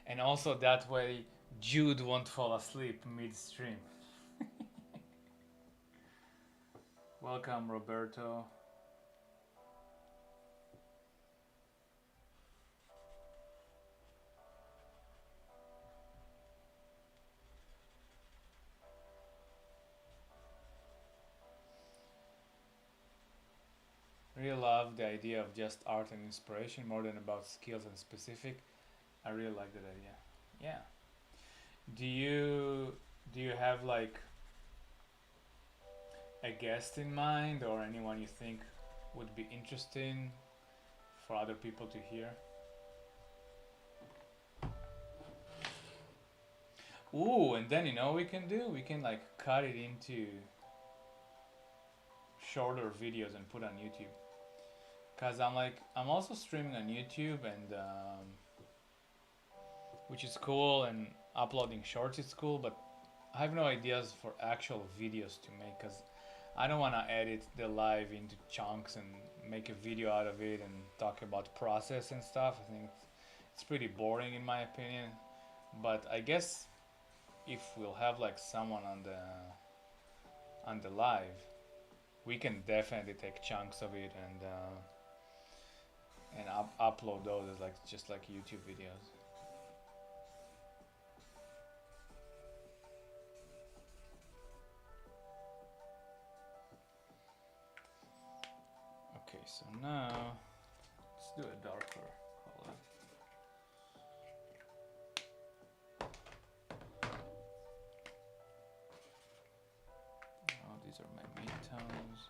And also that way Jude won't fall asleep midstream. Welcome, Roberto. Really love the idea of just art and inspiration more than about skills and specific. I really like that idea. Yeah. Do you have like a guest in mind or anyone you think would be interesting for other people to hear? Ooh, and then you know what we can do? We can like cut it into shorter videos and put on YouTube. Cause I'm also streaming on YouTube and which is cool, and uploading shorts is cool, but I have no ideas for actual videos to make because I don't want to edit the live into chunks and make a video out of it and talk about process and stuff. I think it's pretty boring in my opinion. But I guess if we'll have like someone on the live, we can definitely take chunks of it and upload those as like just like YouTube videos. Okay, so now let's do a darker color. Oh, these are my midtones.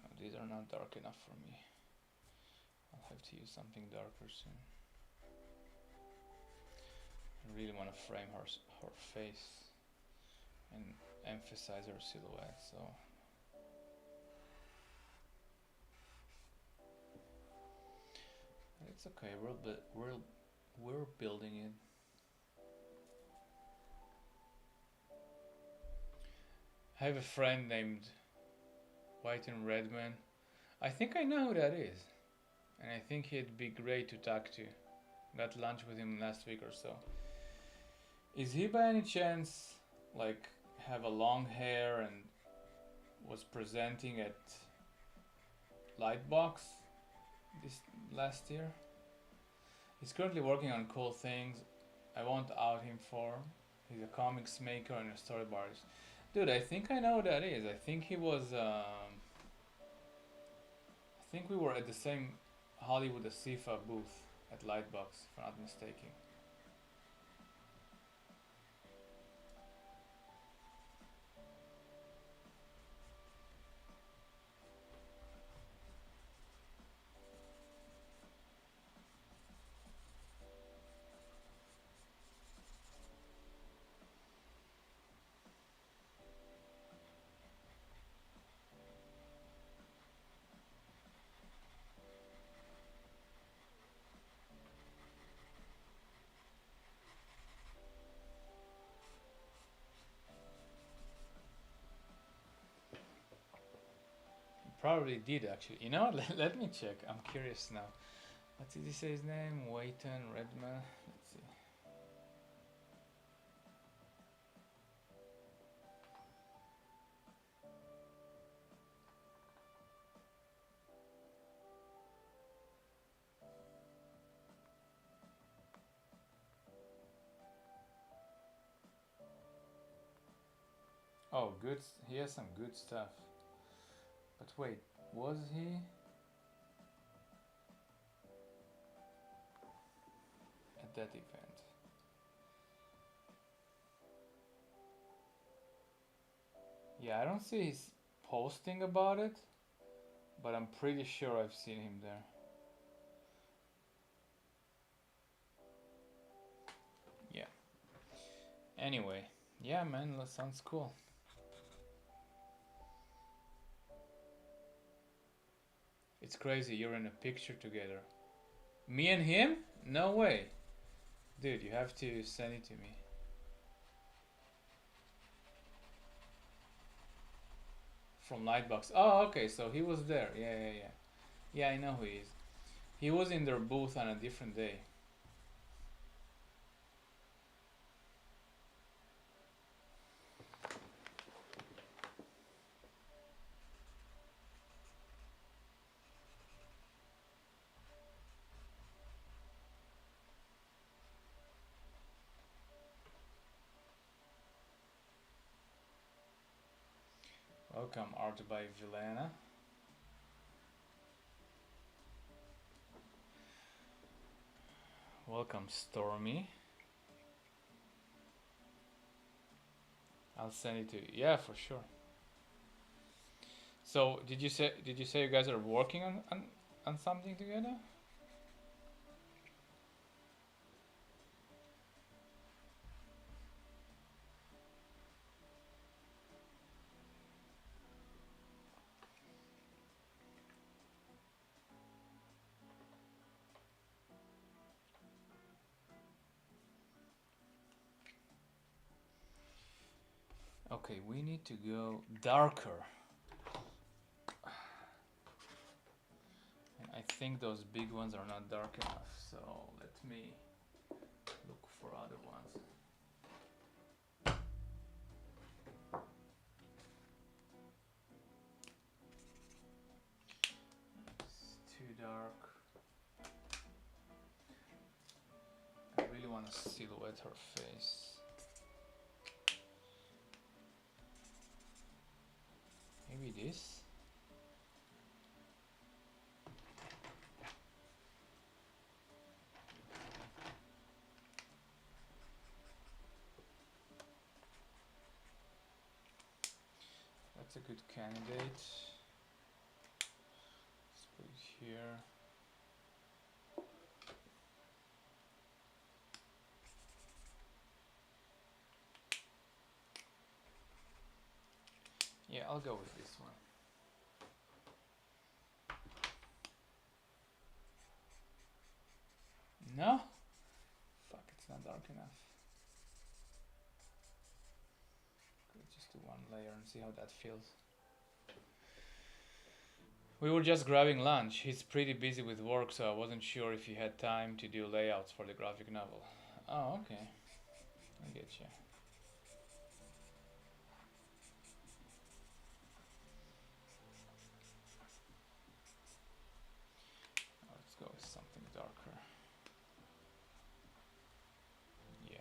Oh, these are not dark enough for me. I'll have to use something darker soon. I really want to frame her face and emphasize her silhouette. So it's okay. We're building it. I have a friend named White and Redman. I think I know who that is, and I think he'd be great to talk to. Got lunch with him last week or so. Is he by any chance like have a long hair and was presenting at Lightbox this last year? He's currently working on cool things. I won't out him for. He's a comics maker and a storyboard artist. Dude, I think I know who that is. I think he was. I think we were at the same Hollywood Asifa booth at Lightbox, if I'm not mistaken. Probably did actually. You know what? Let me check. I'm curious now. What did he say his name? Waiton Redman. Let's see. Oh, good. He has some good stuff. But wait, was he at that event? Yeah, I don't see his posting about it, but I'm pretty sure I've seen him there. Yeah. Anyway, yeah, man, that sounds cool. It's crazy, you're in a picture together. Me and him? No way. Dude, you have to send it to me. From Lightbox. Oh, okay, so he was there. Yeah. Yeah, I know who he is. He was in their booth on a different day. Welcome, Art by Villena. Welcome, Stormy. I'll send it to you. Yeah, for sure. So, did you say you guys are working on something together? Okay, we need to go darker. And I think those big ones are not dark enough, so let me look for other ones. It's too dark. I really want to silhouette her face. Maybe this? That's a good candidate. Let's put it here. I'll go with this one. No? Fuck, it's not dark enough. Let's just do one layer and see how that feels. We were just grabbing lunch. He's pretty busy with work, so I wasn't sure if he had time to do layouts for the graphic novel. Oh, okay. I get you. Let's go with something darker. Yeah.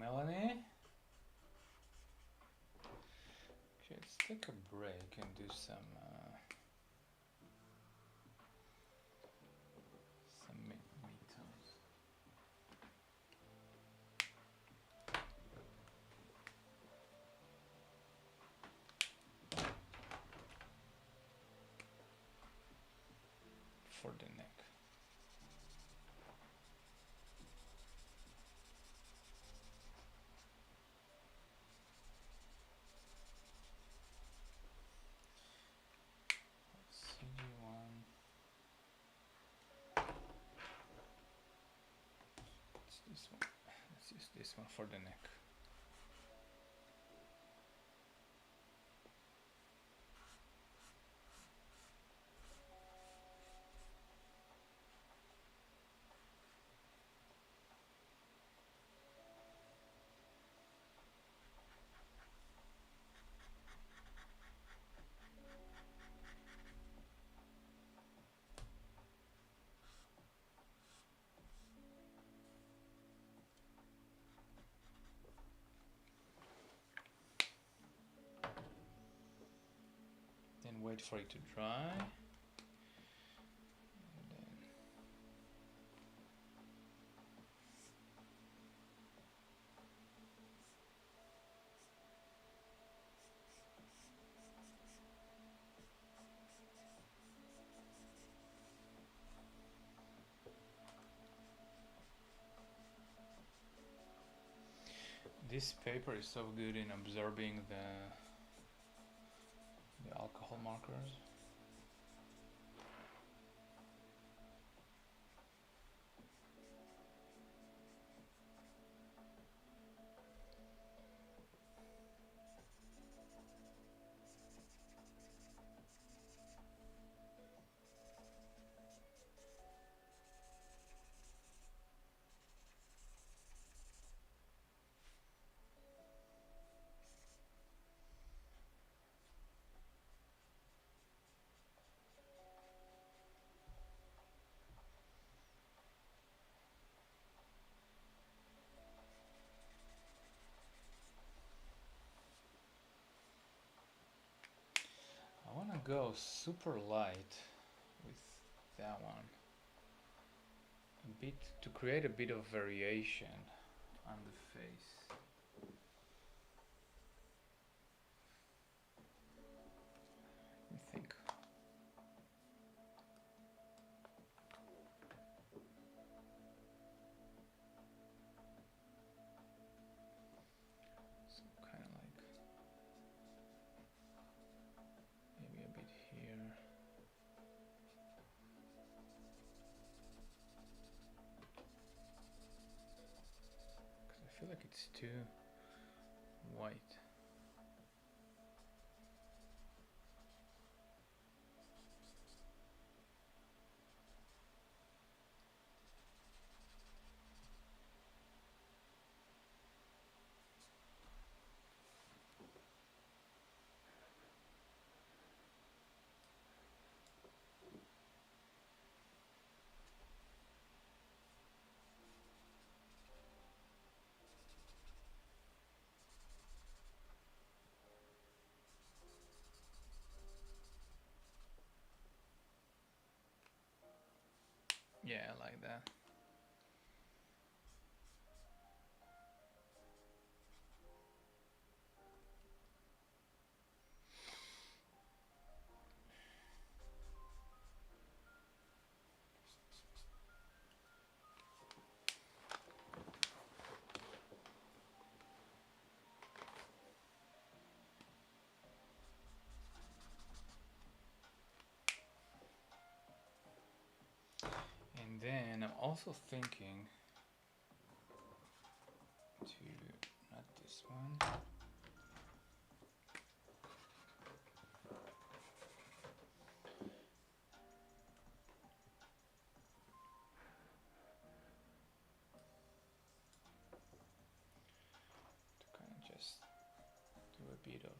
Melanie. Okay, let's take a break and do some midtones. For the neck. CD1. It's this one. Let's use this one for the neck. Then wait for it to dry. This paper is so good in absorbing the alcohol markers. I want to go super light with that one. A bit to create a bit of variation on the face. Let me think. So kind of like maybe a bit here. Because I feel like it's too white. Yeah, I like that. And then I'm also thinking to, not this one. To kind of just do a bit of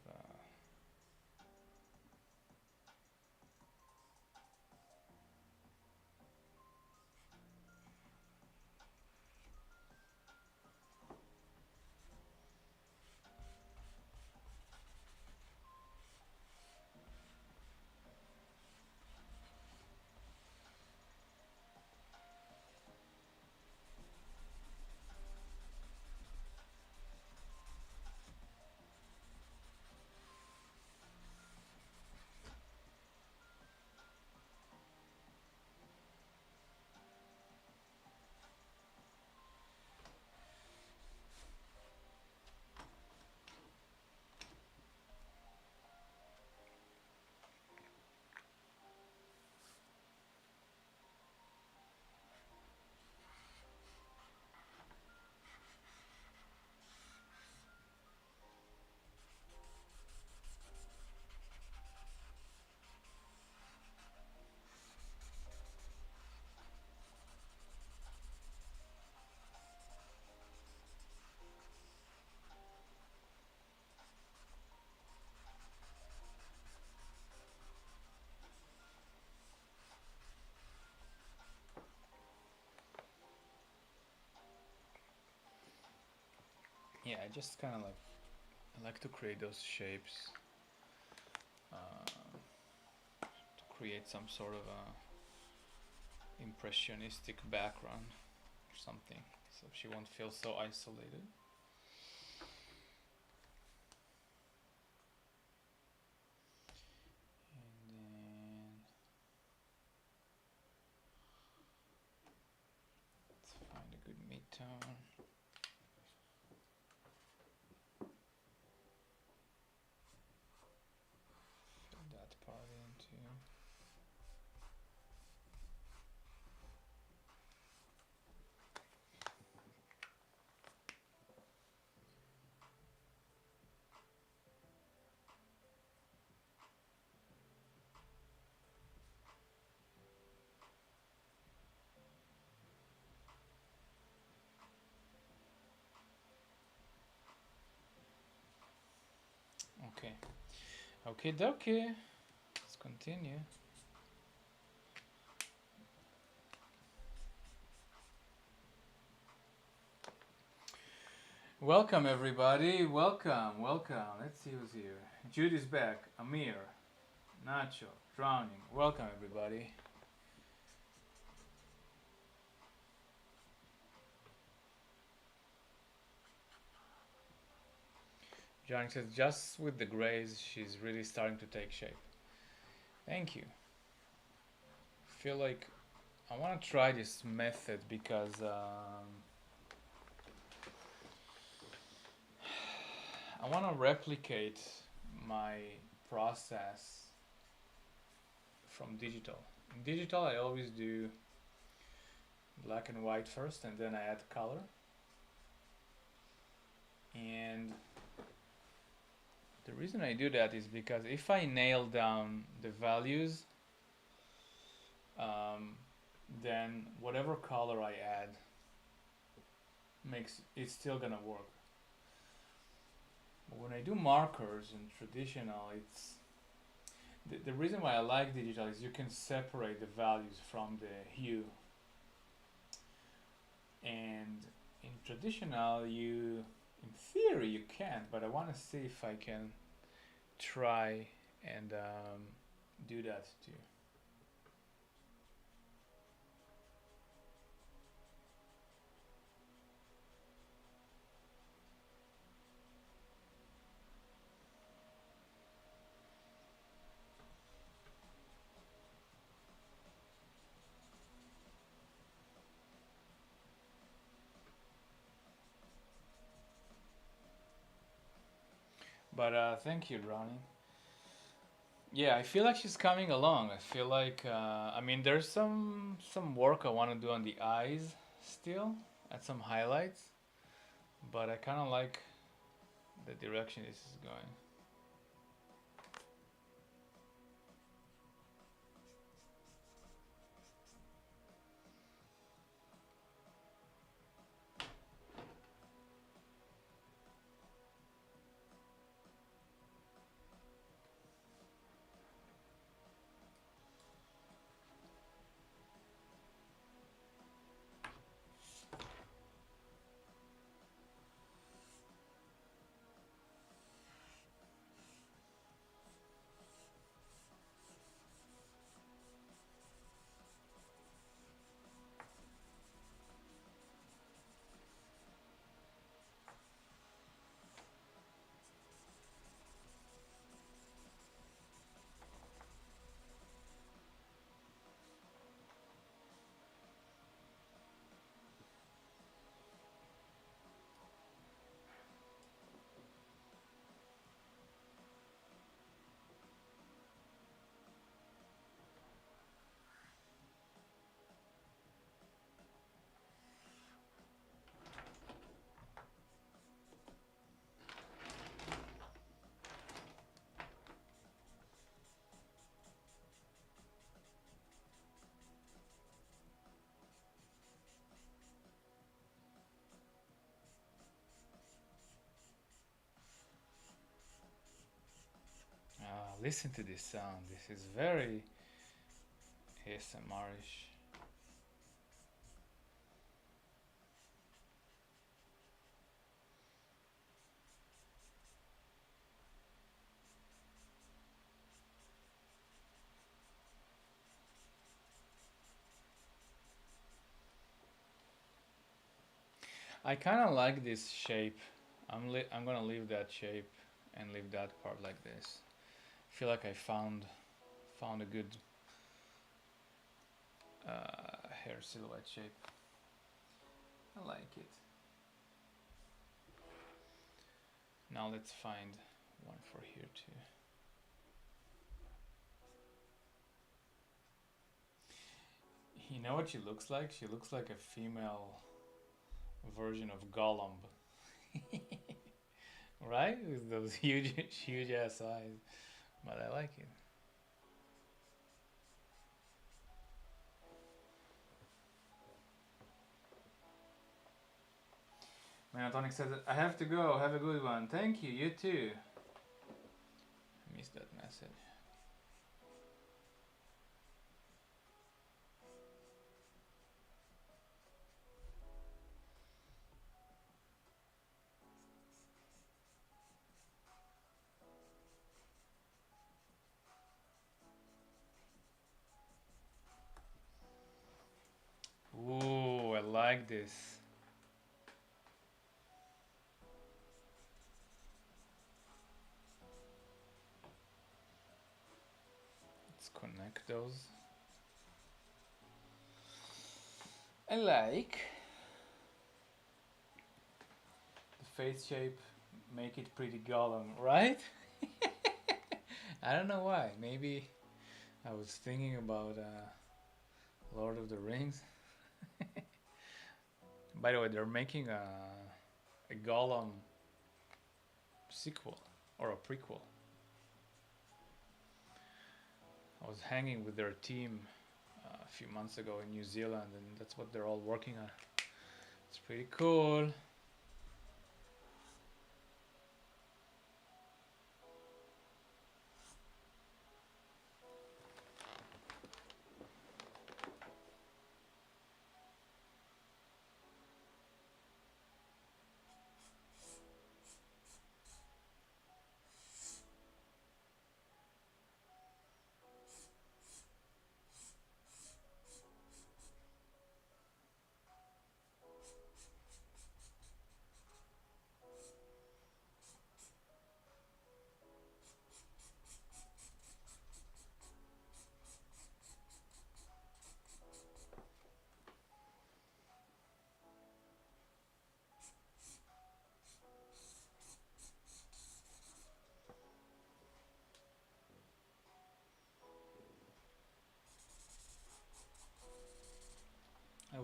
yeah, I just kind of like, I like to create those shapes to create some sort of a impressionistic background or something, so she won't feel so isolated. And then let's find a good mid-tone. Fill that part in too. Okay, okay, dokie. Let's continue. Welcome everybody. Welcome, welcome. Let's see who's here. Judy's back. Amir, Nacho, Drowning. Welcome everybody. Drowning says just with the grays, she's really starting to take shape. Thank you. Feel like I want to try this method because I want to replicate my process from digital. In digital, I always do black and white first, and then I add color. And the reason I do that is because if I nail down the values, um, then whatever color I add makes it's still gonna work. But when I do markers in traditional, it's the reason why I like digital is you can separate the values from the hue. And in traditional, you, in theory, you can't, but I want to see if I can try and do that too. But thank you, Ronnie. Yeah, I feel like she's coming along. I feel like I mean, there's some work I want to do on the eyes still, at some highlights, but I kind of like the direction this is going. Listen to this sound. This is very ASMR-ish. I kind of like this shape. I'm gonna leave that shape and leave that part like this. I feel like I found a good hair silhouette shape. I like it. Now let's find one for here too. You know what she looks like? She looks like a female version of Gollum. Right? With those huge ass eyes. But I like it. Manatonic says, I have to go. Have a good one. Thank you. You too. I missed that message. Ooh, I like this. Let's connect those. I like the face shape. Make it pretty Gollum, right? I don't know why. Maybe I was thinking about Lord of the Rings. By the way, they're making a Gollum sequel or a prequel. I was hanging with their team a few months ago in New Zealand, and that's what they're all working on. It's pretty cool.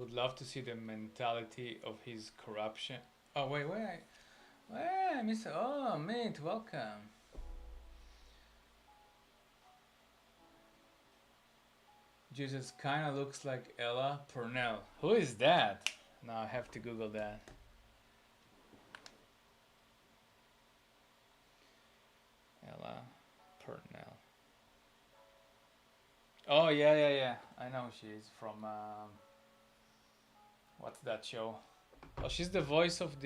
would love to see the mentality of his corruption. Oh wait, Mr. Oh, mate, welcome. Jesus kind of looks like Ella Purnell. Who is that? Now I have to Google that. Ella Purnell. Oh yeah. I know who she is from. What's that show? Oh, she's the voice of fuck,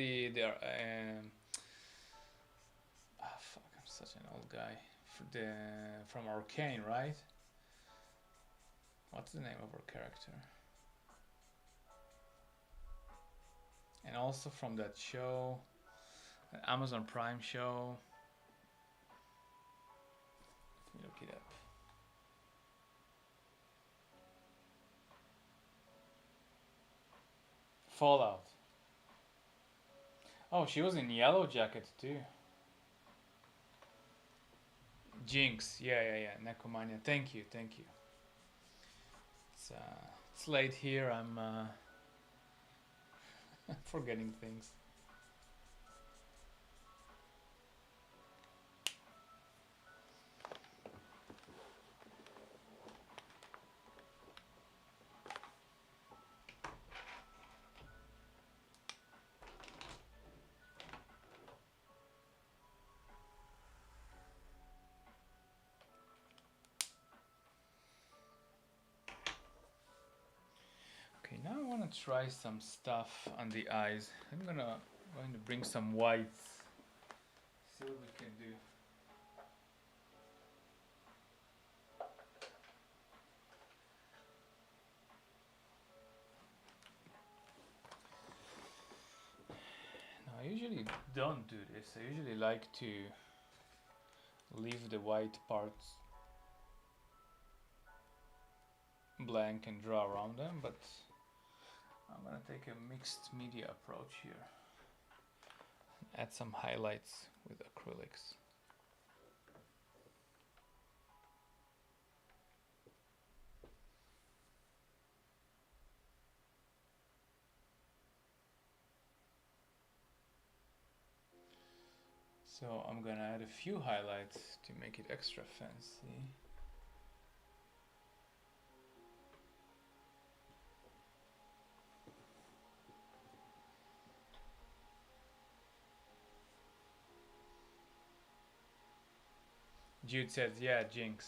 I'm such an old guy. From Arcane, right? What's the name of her character? And also from that show, an Amazon Prime show. Let me look it up. Fallout. Oh, she was in Yellow Jacket too. Jinx. Yeah. Necromania. Thank you. It's late here. I'm forgetting things. Okay, now I want to try some stuff on the eyes. I'm going to bring some whites. See what we can do. No, I usually don't do this. I usually like to leave the white parts blank and draw around them, but I'm gonna take a mixed media approach here. Add some highlights with acrylics. So I'm gonna add a few highlights to make it extra fancy. Jude says, yeah, Jinx.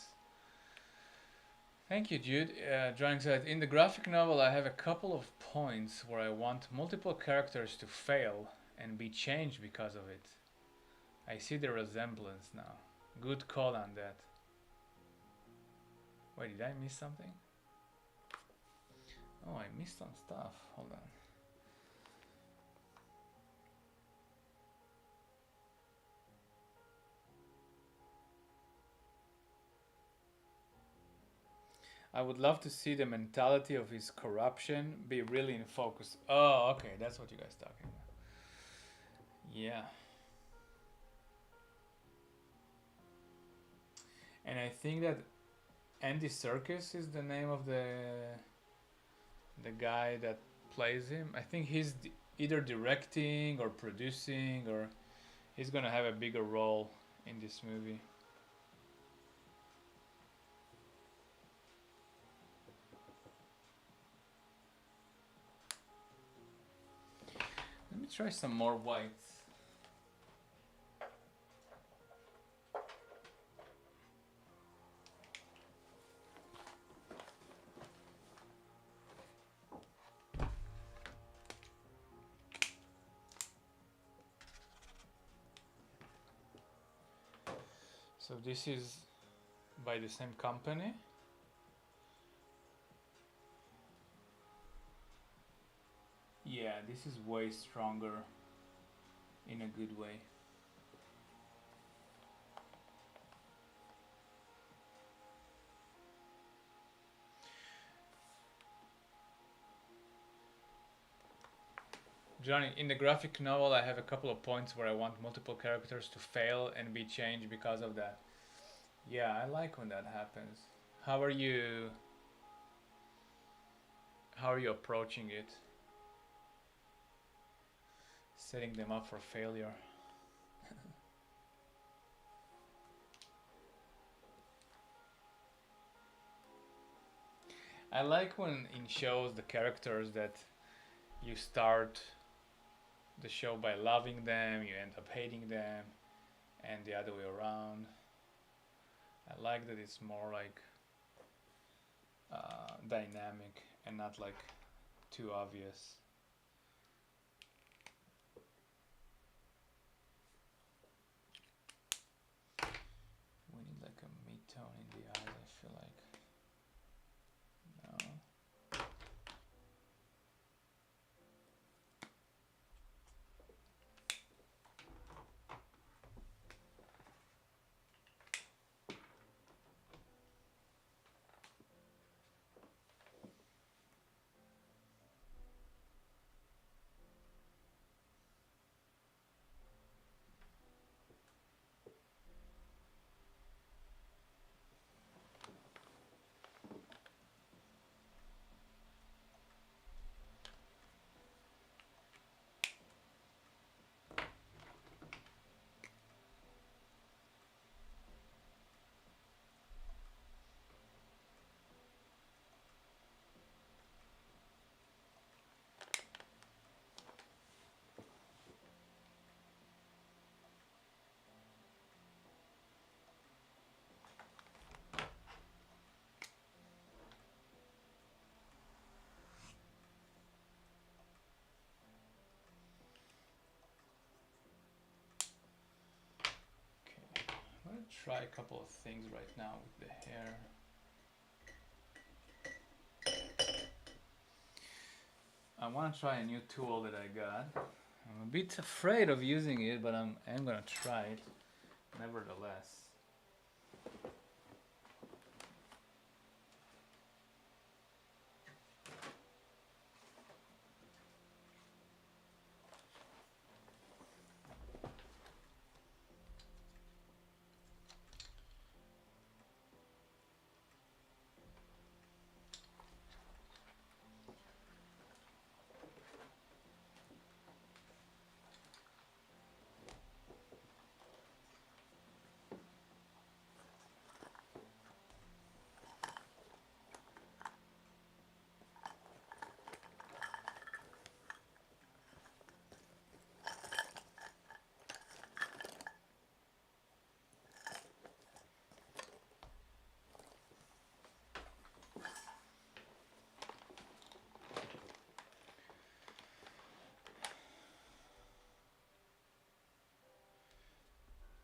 Thank you, Jude. Drawing said, in the graphic novel, I have a couple of points where I want multiple characters to fail and be changed because of it. I see the resemblance now. Good call on that. Wait, did I miss something? Oh, I missed some stuff. Hold on. I would love to see the mentality of his corruption be really in focus. Oh, okay, that's what you guys talking about. Yeah. And I think that Andy Serkis is the name of the guy that plays him. I think he's either directing or producing, or he's gonna have a bigger role in this movie. Let me try some more whites. So this is by the same company. Yeah, this is way stronger in a good way. Johnny, in the graphic novel, I have a couple of points where I want multiple characters to fail and be changed because of that. Yeah, I like when that happens. How are you? How are you approaching it? Setting them up for failure. I like when in shows the characters that you start the show by loving them, you end up hating them, and the other way around. I like that it's more like dynamic and not like too obvious. We need like a mid-tone in the eyes, I feel like. No. Okay. I'm gonna try a couple of things right now with the hair. I want to try a new tool that I got. I'm a bit afraid of using it, but I'm gonna try it nevertheless.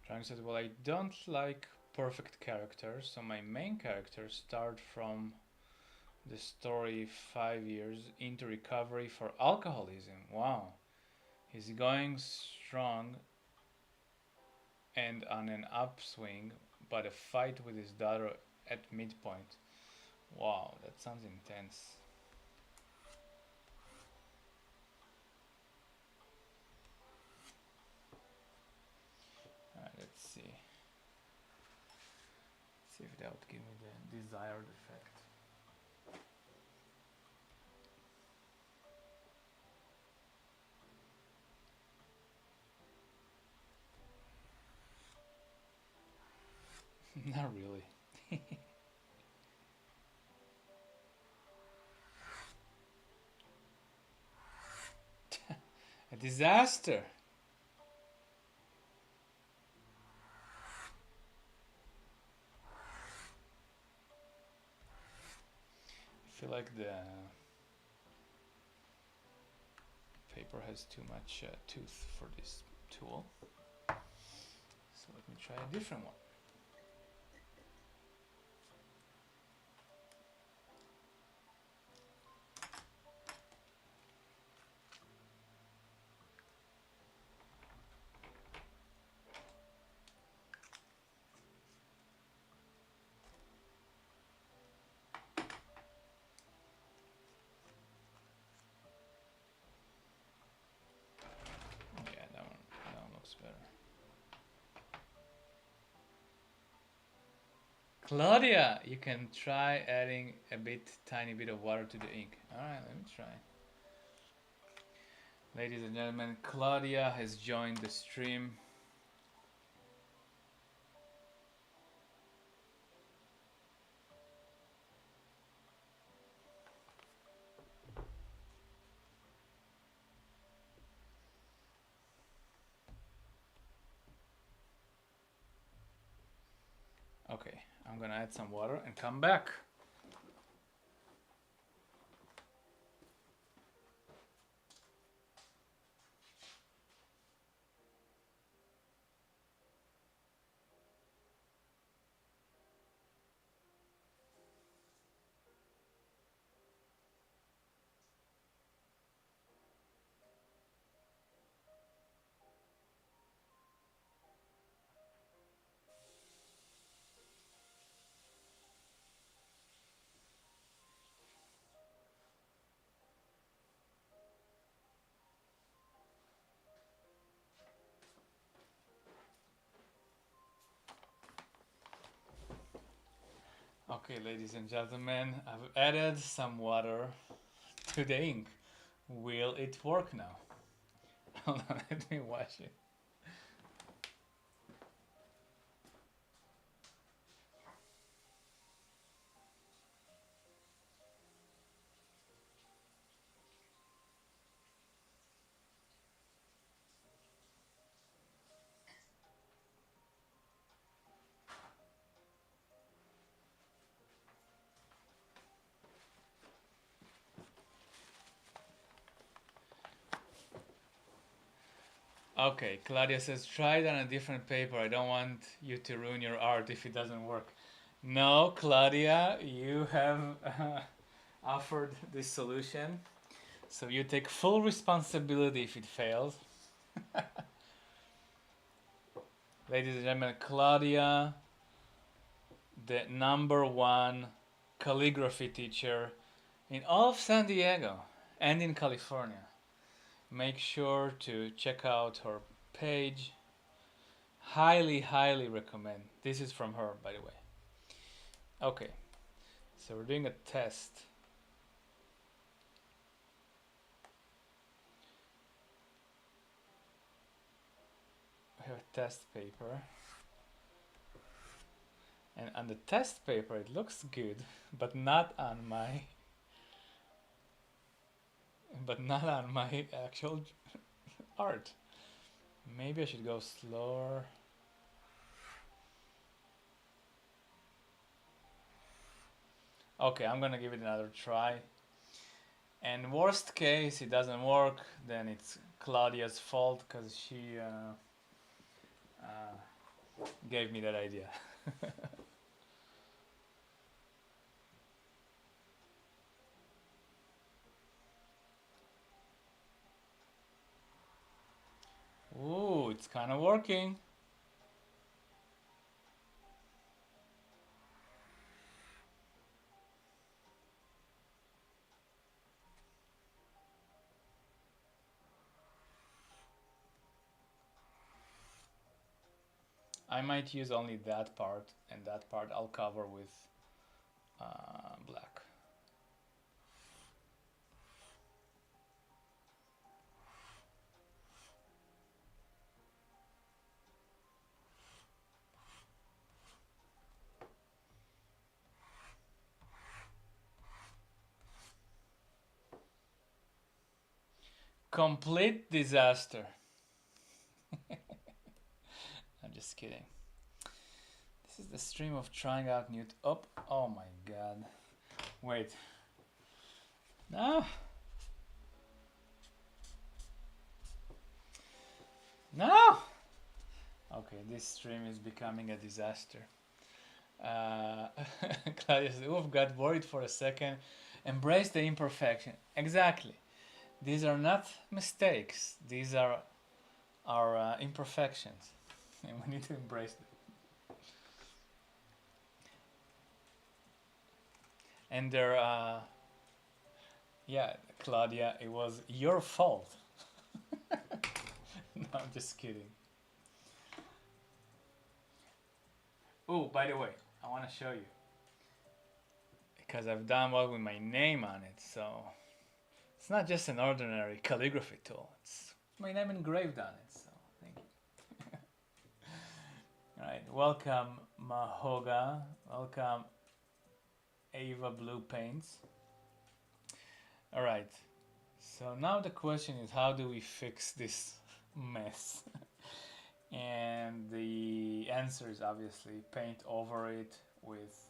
Trang said, well, I don't like perfect characters, so my main characters start from the story 5 years into recovery for alcoholism. Wow. He's going strong and on an upswing, but a fight with his daughter at midpoint. Wow, that sounds intense. Alright, let's see. See if that would give me the desired effect. Not really. A disaster. I feel like the paper has too much tooth for this tool. So let me try a different one. Yeah, that one looks better. Claudia, you can try adding a tiny bit of water to the ink. Alright, let me try. Ladies and gentlemen, Claudia has joined the stream. Okay, I'm gonna add some water and come back. Okay, ladies and gentlemen, I've added some water to the ink. Will it work now? Hold on, let me wash it. Okay, Claudia says, try it on a different paper. I don't want you to ruin your art if it doesn't work. No, Claudia, you have offered this solution. So you take full responsibility if it fails. Ladies and gentlemen, Claudia, the #1 calligraphy teacher in all of San Diego and in California. Make sure to check out her page. Highly, highly recommend. This is from her, by the way. Okay, so we're doing a test. We have a test paper. And on the test paper it looks good, but not on my actual art. Maybe I should go slower. Okay, I'm gonna give it another try. And worst case, it doesn't work, then it's Claudia's fault because she gave me that idea. Ooh, it's kind of working. I might use only that part, and that part I'll cover with black. Complete disaster. I'm just kidding. This is the stream of trying out new. Oh my god. Wait. No. No. Okay, this stream is becoming a disaster. Claudia says, oof, got worried for a second. Embrace the imperfection. Exactly. These are not mistakes. These are our imperfections. And we need to embrace them. And they're, yeah, Claudia, it was your fault. No, I'm just kidding. Oh, by the way, I want to show you because I've done one with my name on it. So it's not just an ordinary calligraphy tool. It's my name engraved on it. So thank you. All right, welcome Mahoga. Welcome Ava Blue Paints. All right. So now the question is, how do we fix this mess? And the answer is obviously paint over it with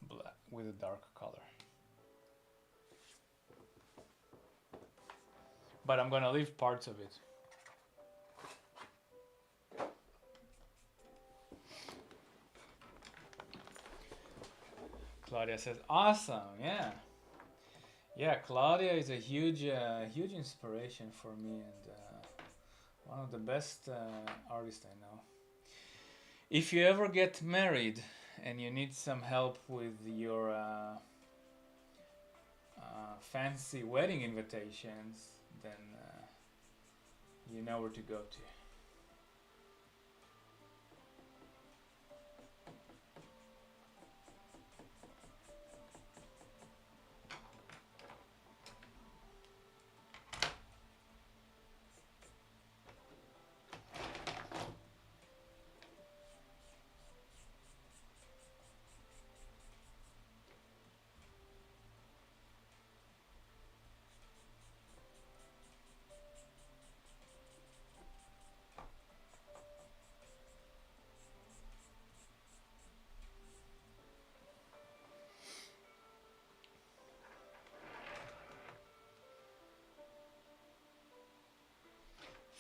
black, with a dark color. But I'm gonna leave parts of it. Claudia says, awesome, yeah. Yeah, Claudia is a huge inspiration for me, and one of the best artists I know. If you ever get married and you need some help with your fancy wedding invitations, then you know where to go to.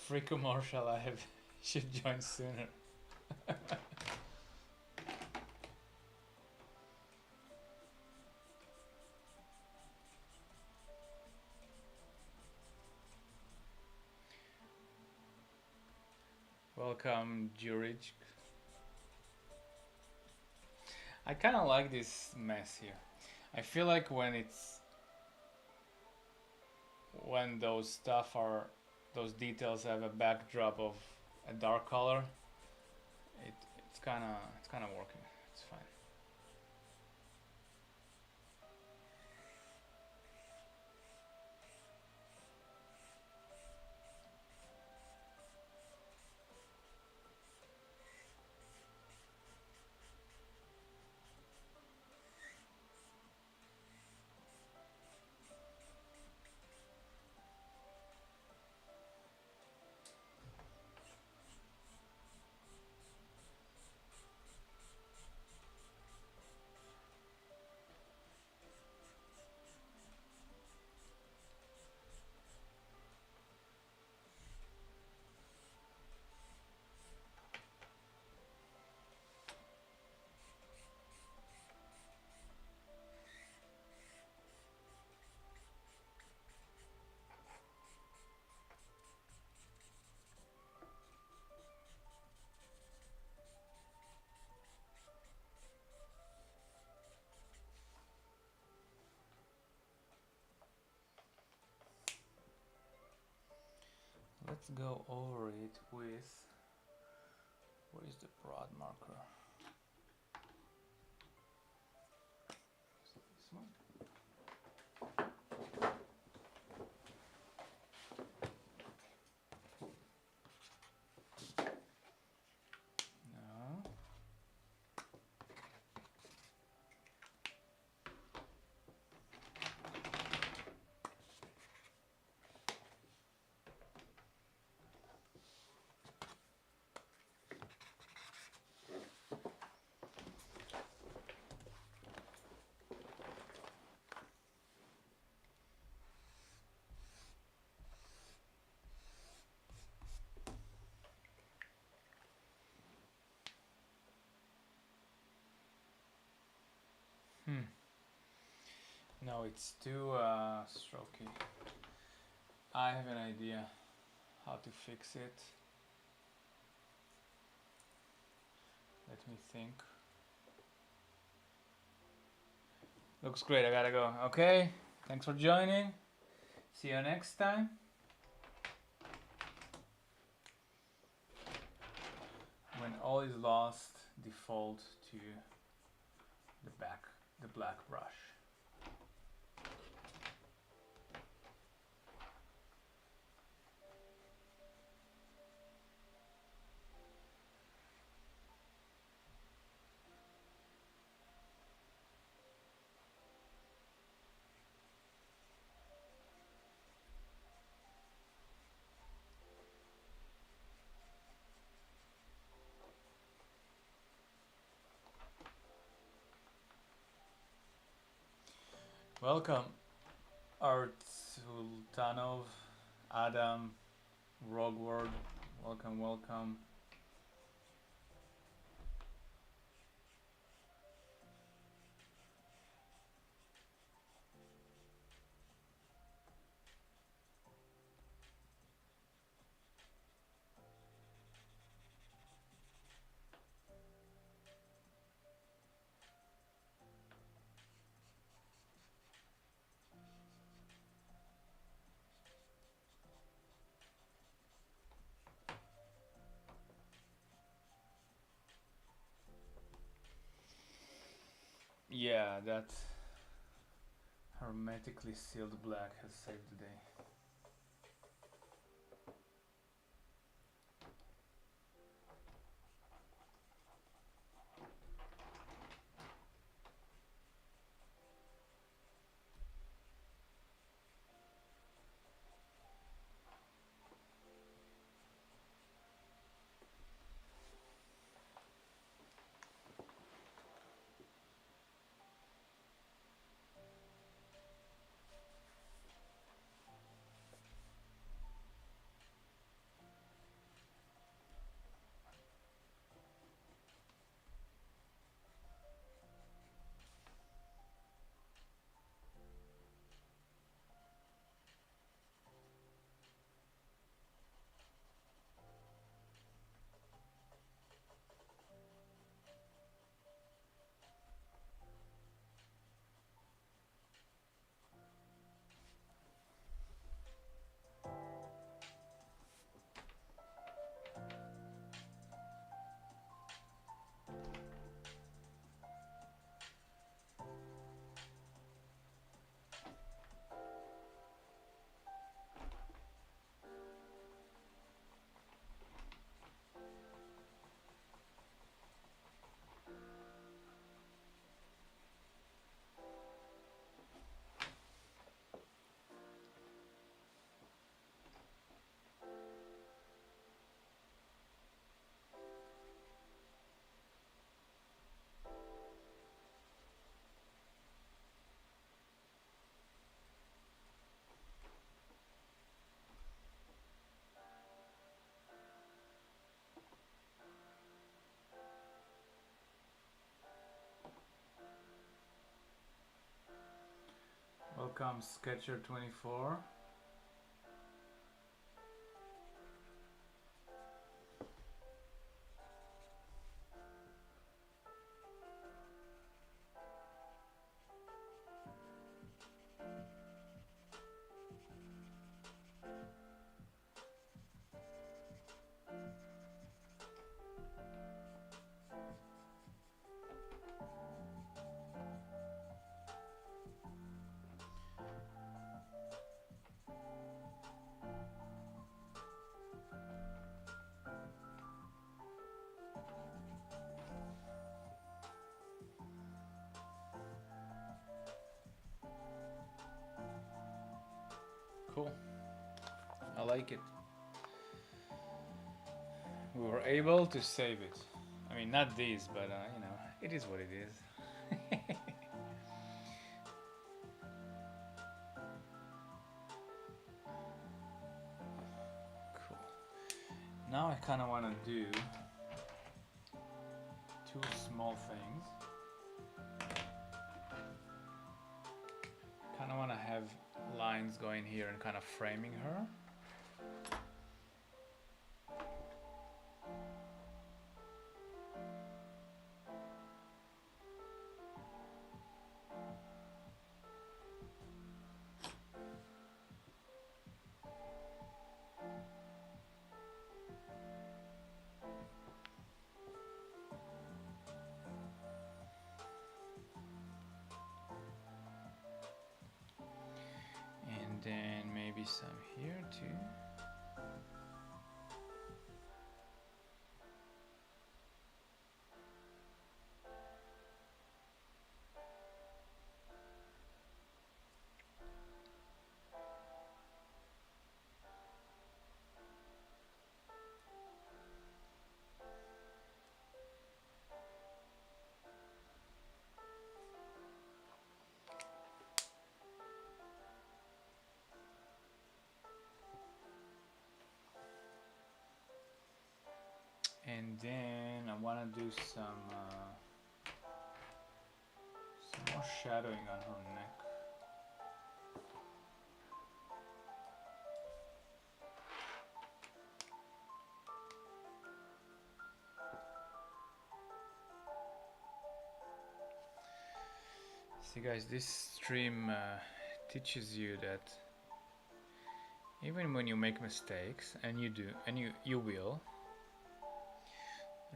Free commercial, I have should join sooner. Welcome, Jurij. I kind of like this mess here. I feel like when those details have a backdrop of a dark color, it's kind of working. It's fine. Let's go over it with, where is the broad marker? Is it this one? No. No, it's too strokey. I have an idea how to fix it. Let me think. Looks great, I gotta go. Okay, thanks for joining. See you next time. When all is lost, default to the black brush. Welcome, Art Sultanov, Adam, Rogward. Welcome, welcome. Yeah, that hermetically sealed black has saved the day. Welcome, Sketcher24. Cool. I like it. We were able to save it. I mean, not these, but you know, it is what it is. Cool. Now I kind of want to do two small things. Kind of want to have lines going here and kind of framing her. some here too. And then I want to do some more shadowing on her neck. See guys, this stream teaches you that even when you make mistakes, and you do, and you will,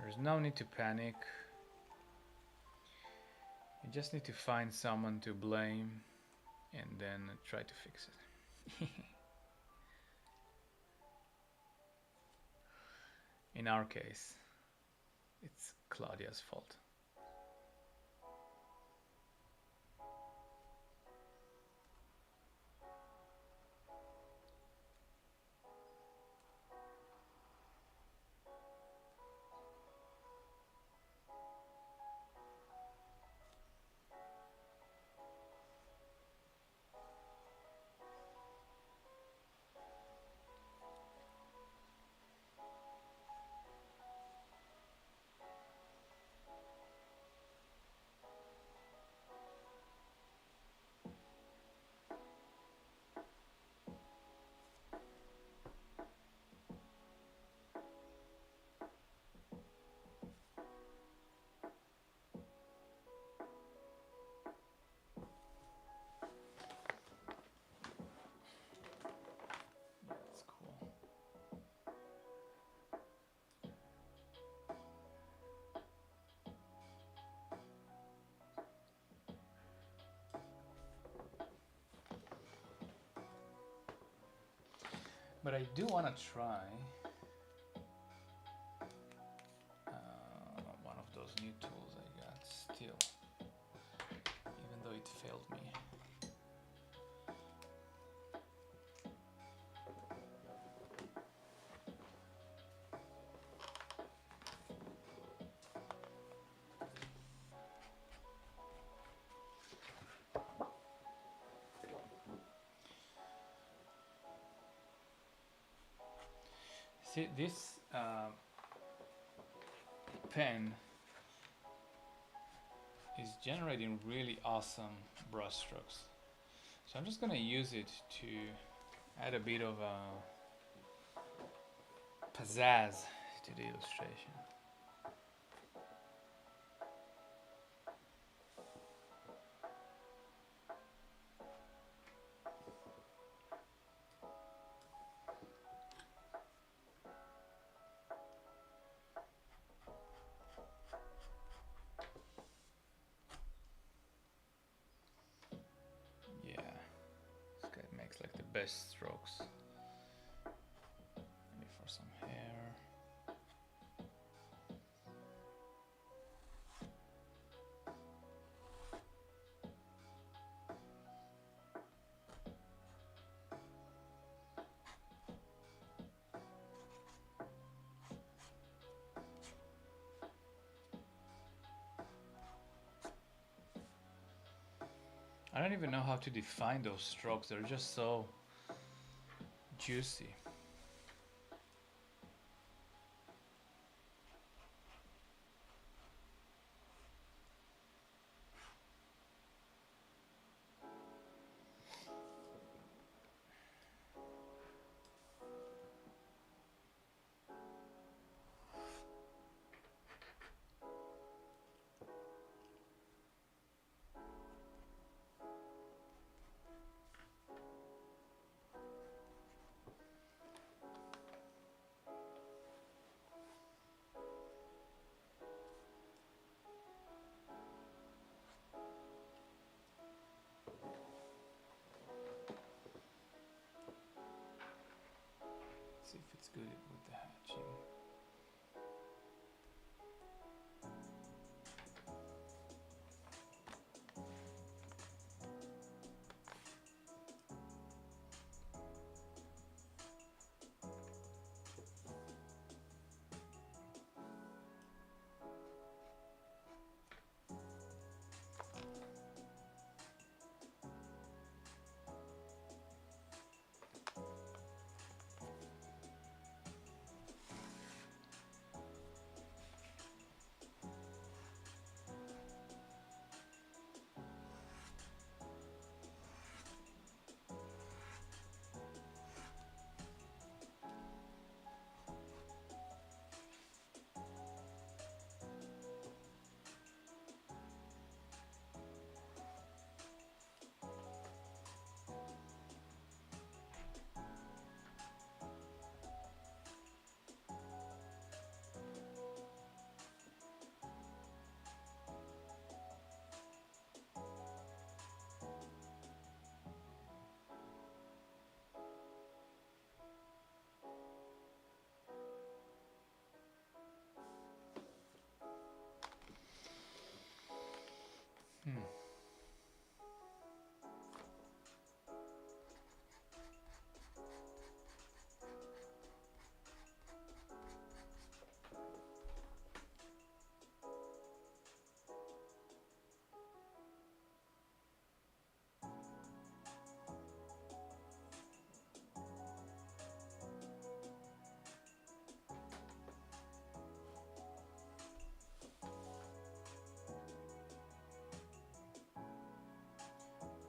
there's no need to panic. You just need to find someone to blame and then try to fix it. In our case, it's Claudia's fault. That's cool. But I do want to try one of those new tools I got still, even though it failed me. See, this pen is generating really awesome brush strokes. So I'm just gonna use it to add a bit of pizzazz to the illustration. Like the best strokes. Maybe for some hair. I don't even know how to define those strokes. They're just so juicy. see if it's good with the hatching.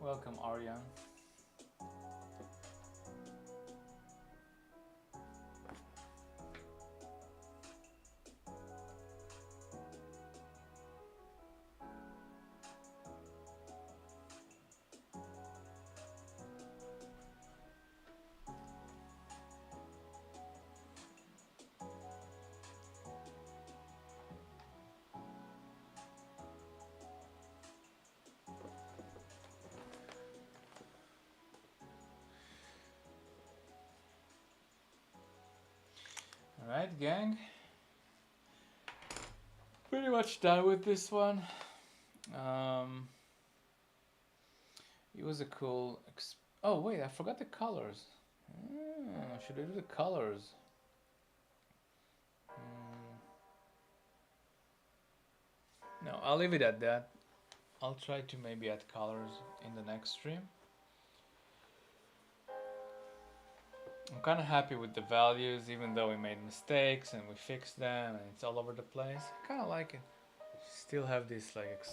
Welcome, Aryan. Alright, gang. Pretty much done with this one. It was a cool... oh, wait, I forgot the colors. Should I do the colors? No, I'll leave it at that. I'll try to maybe add colors in the next stream. I'm kind of happy with the values, even though we made mistakes and we fixed them and it's all over the place. I kind of like it. Still have this like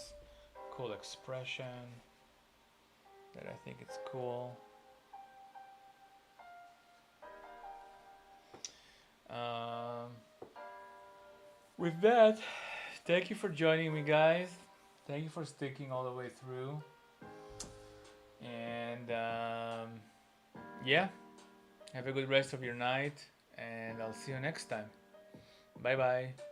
cool expression that I think it's cool. With that, thank you for joining me, guys. Thank you for sticking all the way through. And yeah, have a good rest of your night, and I'll see you next time. Bye bye.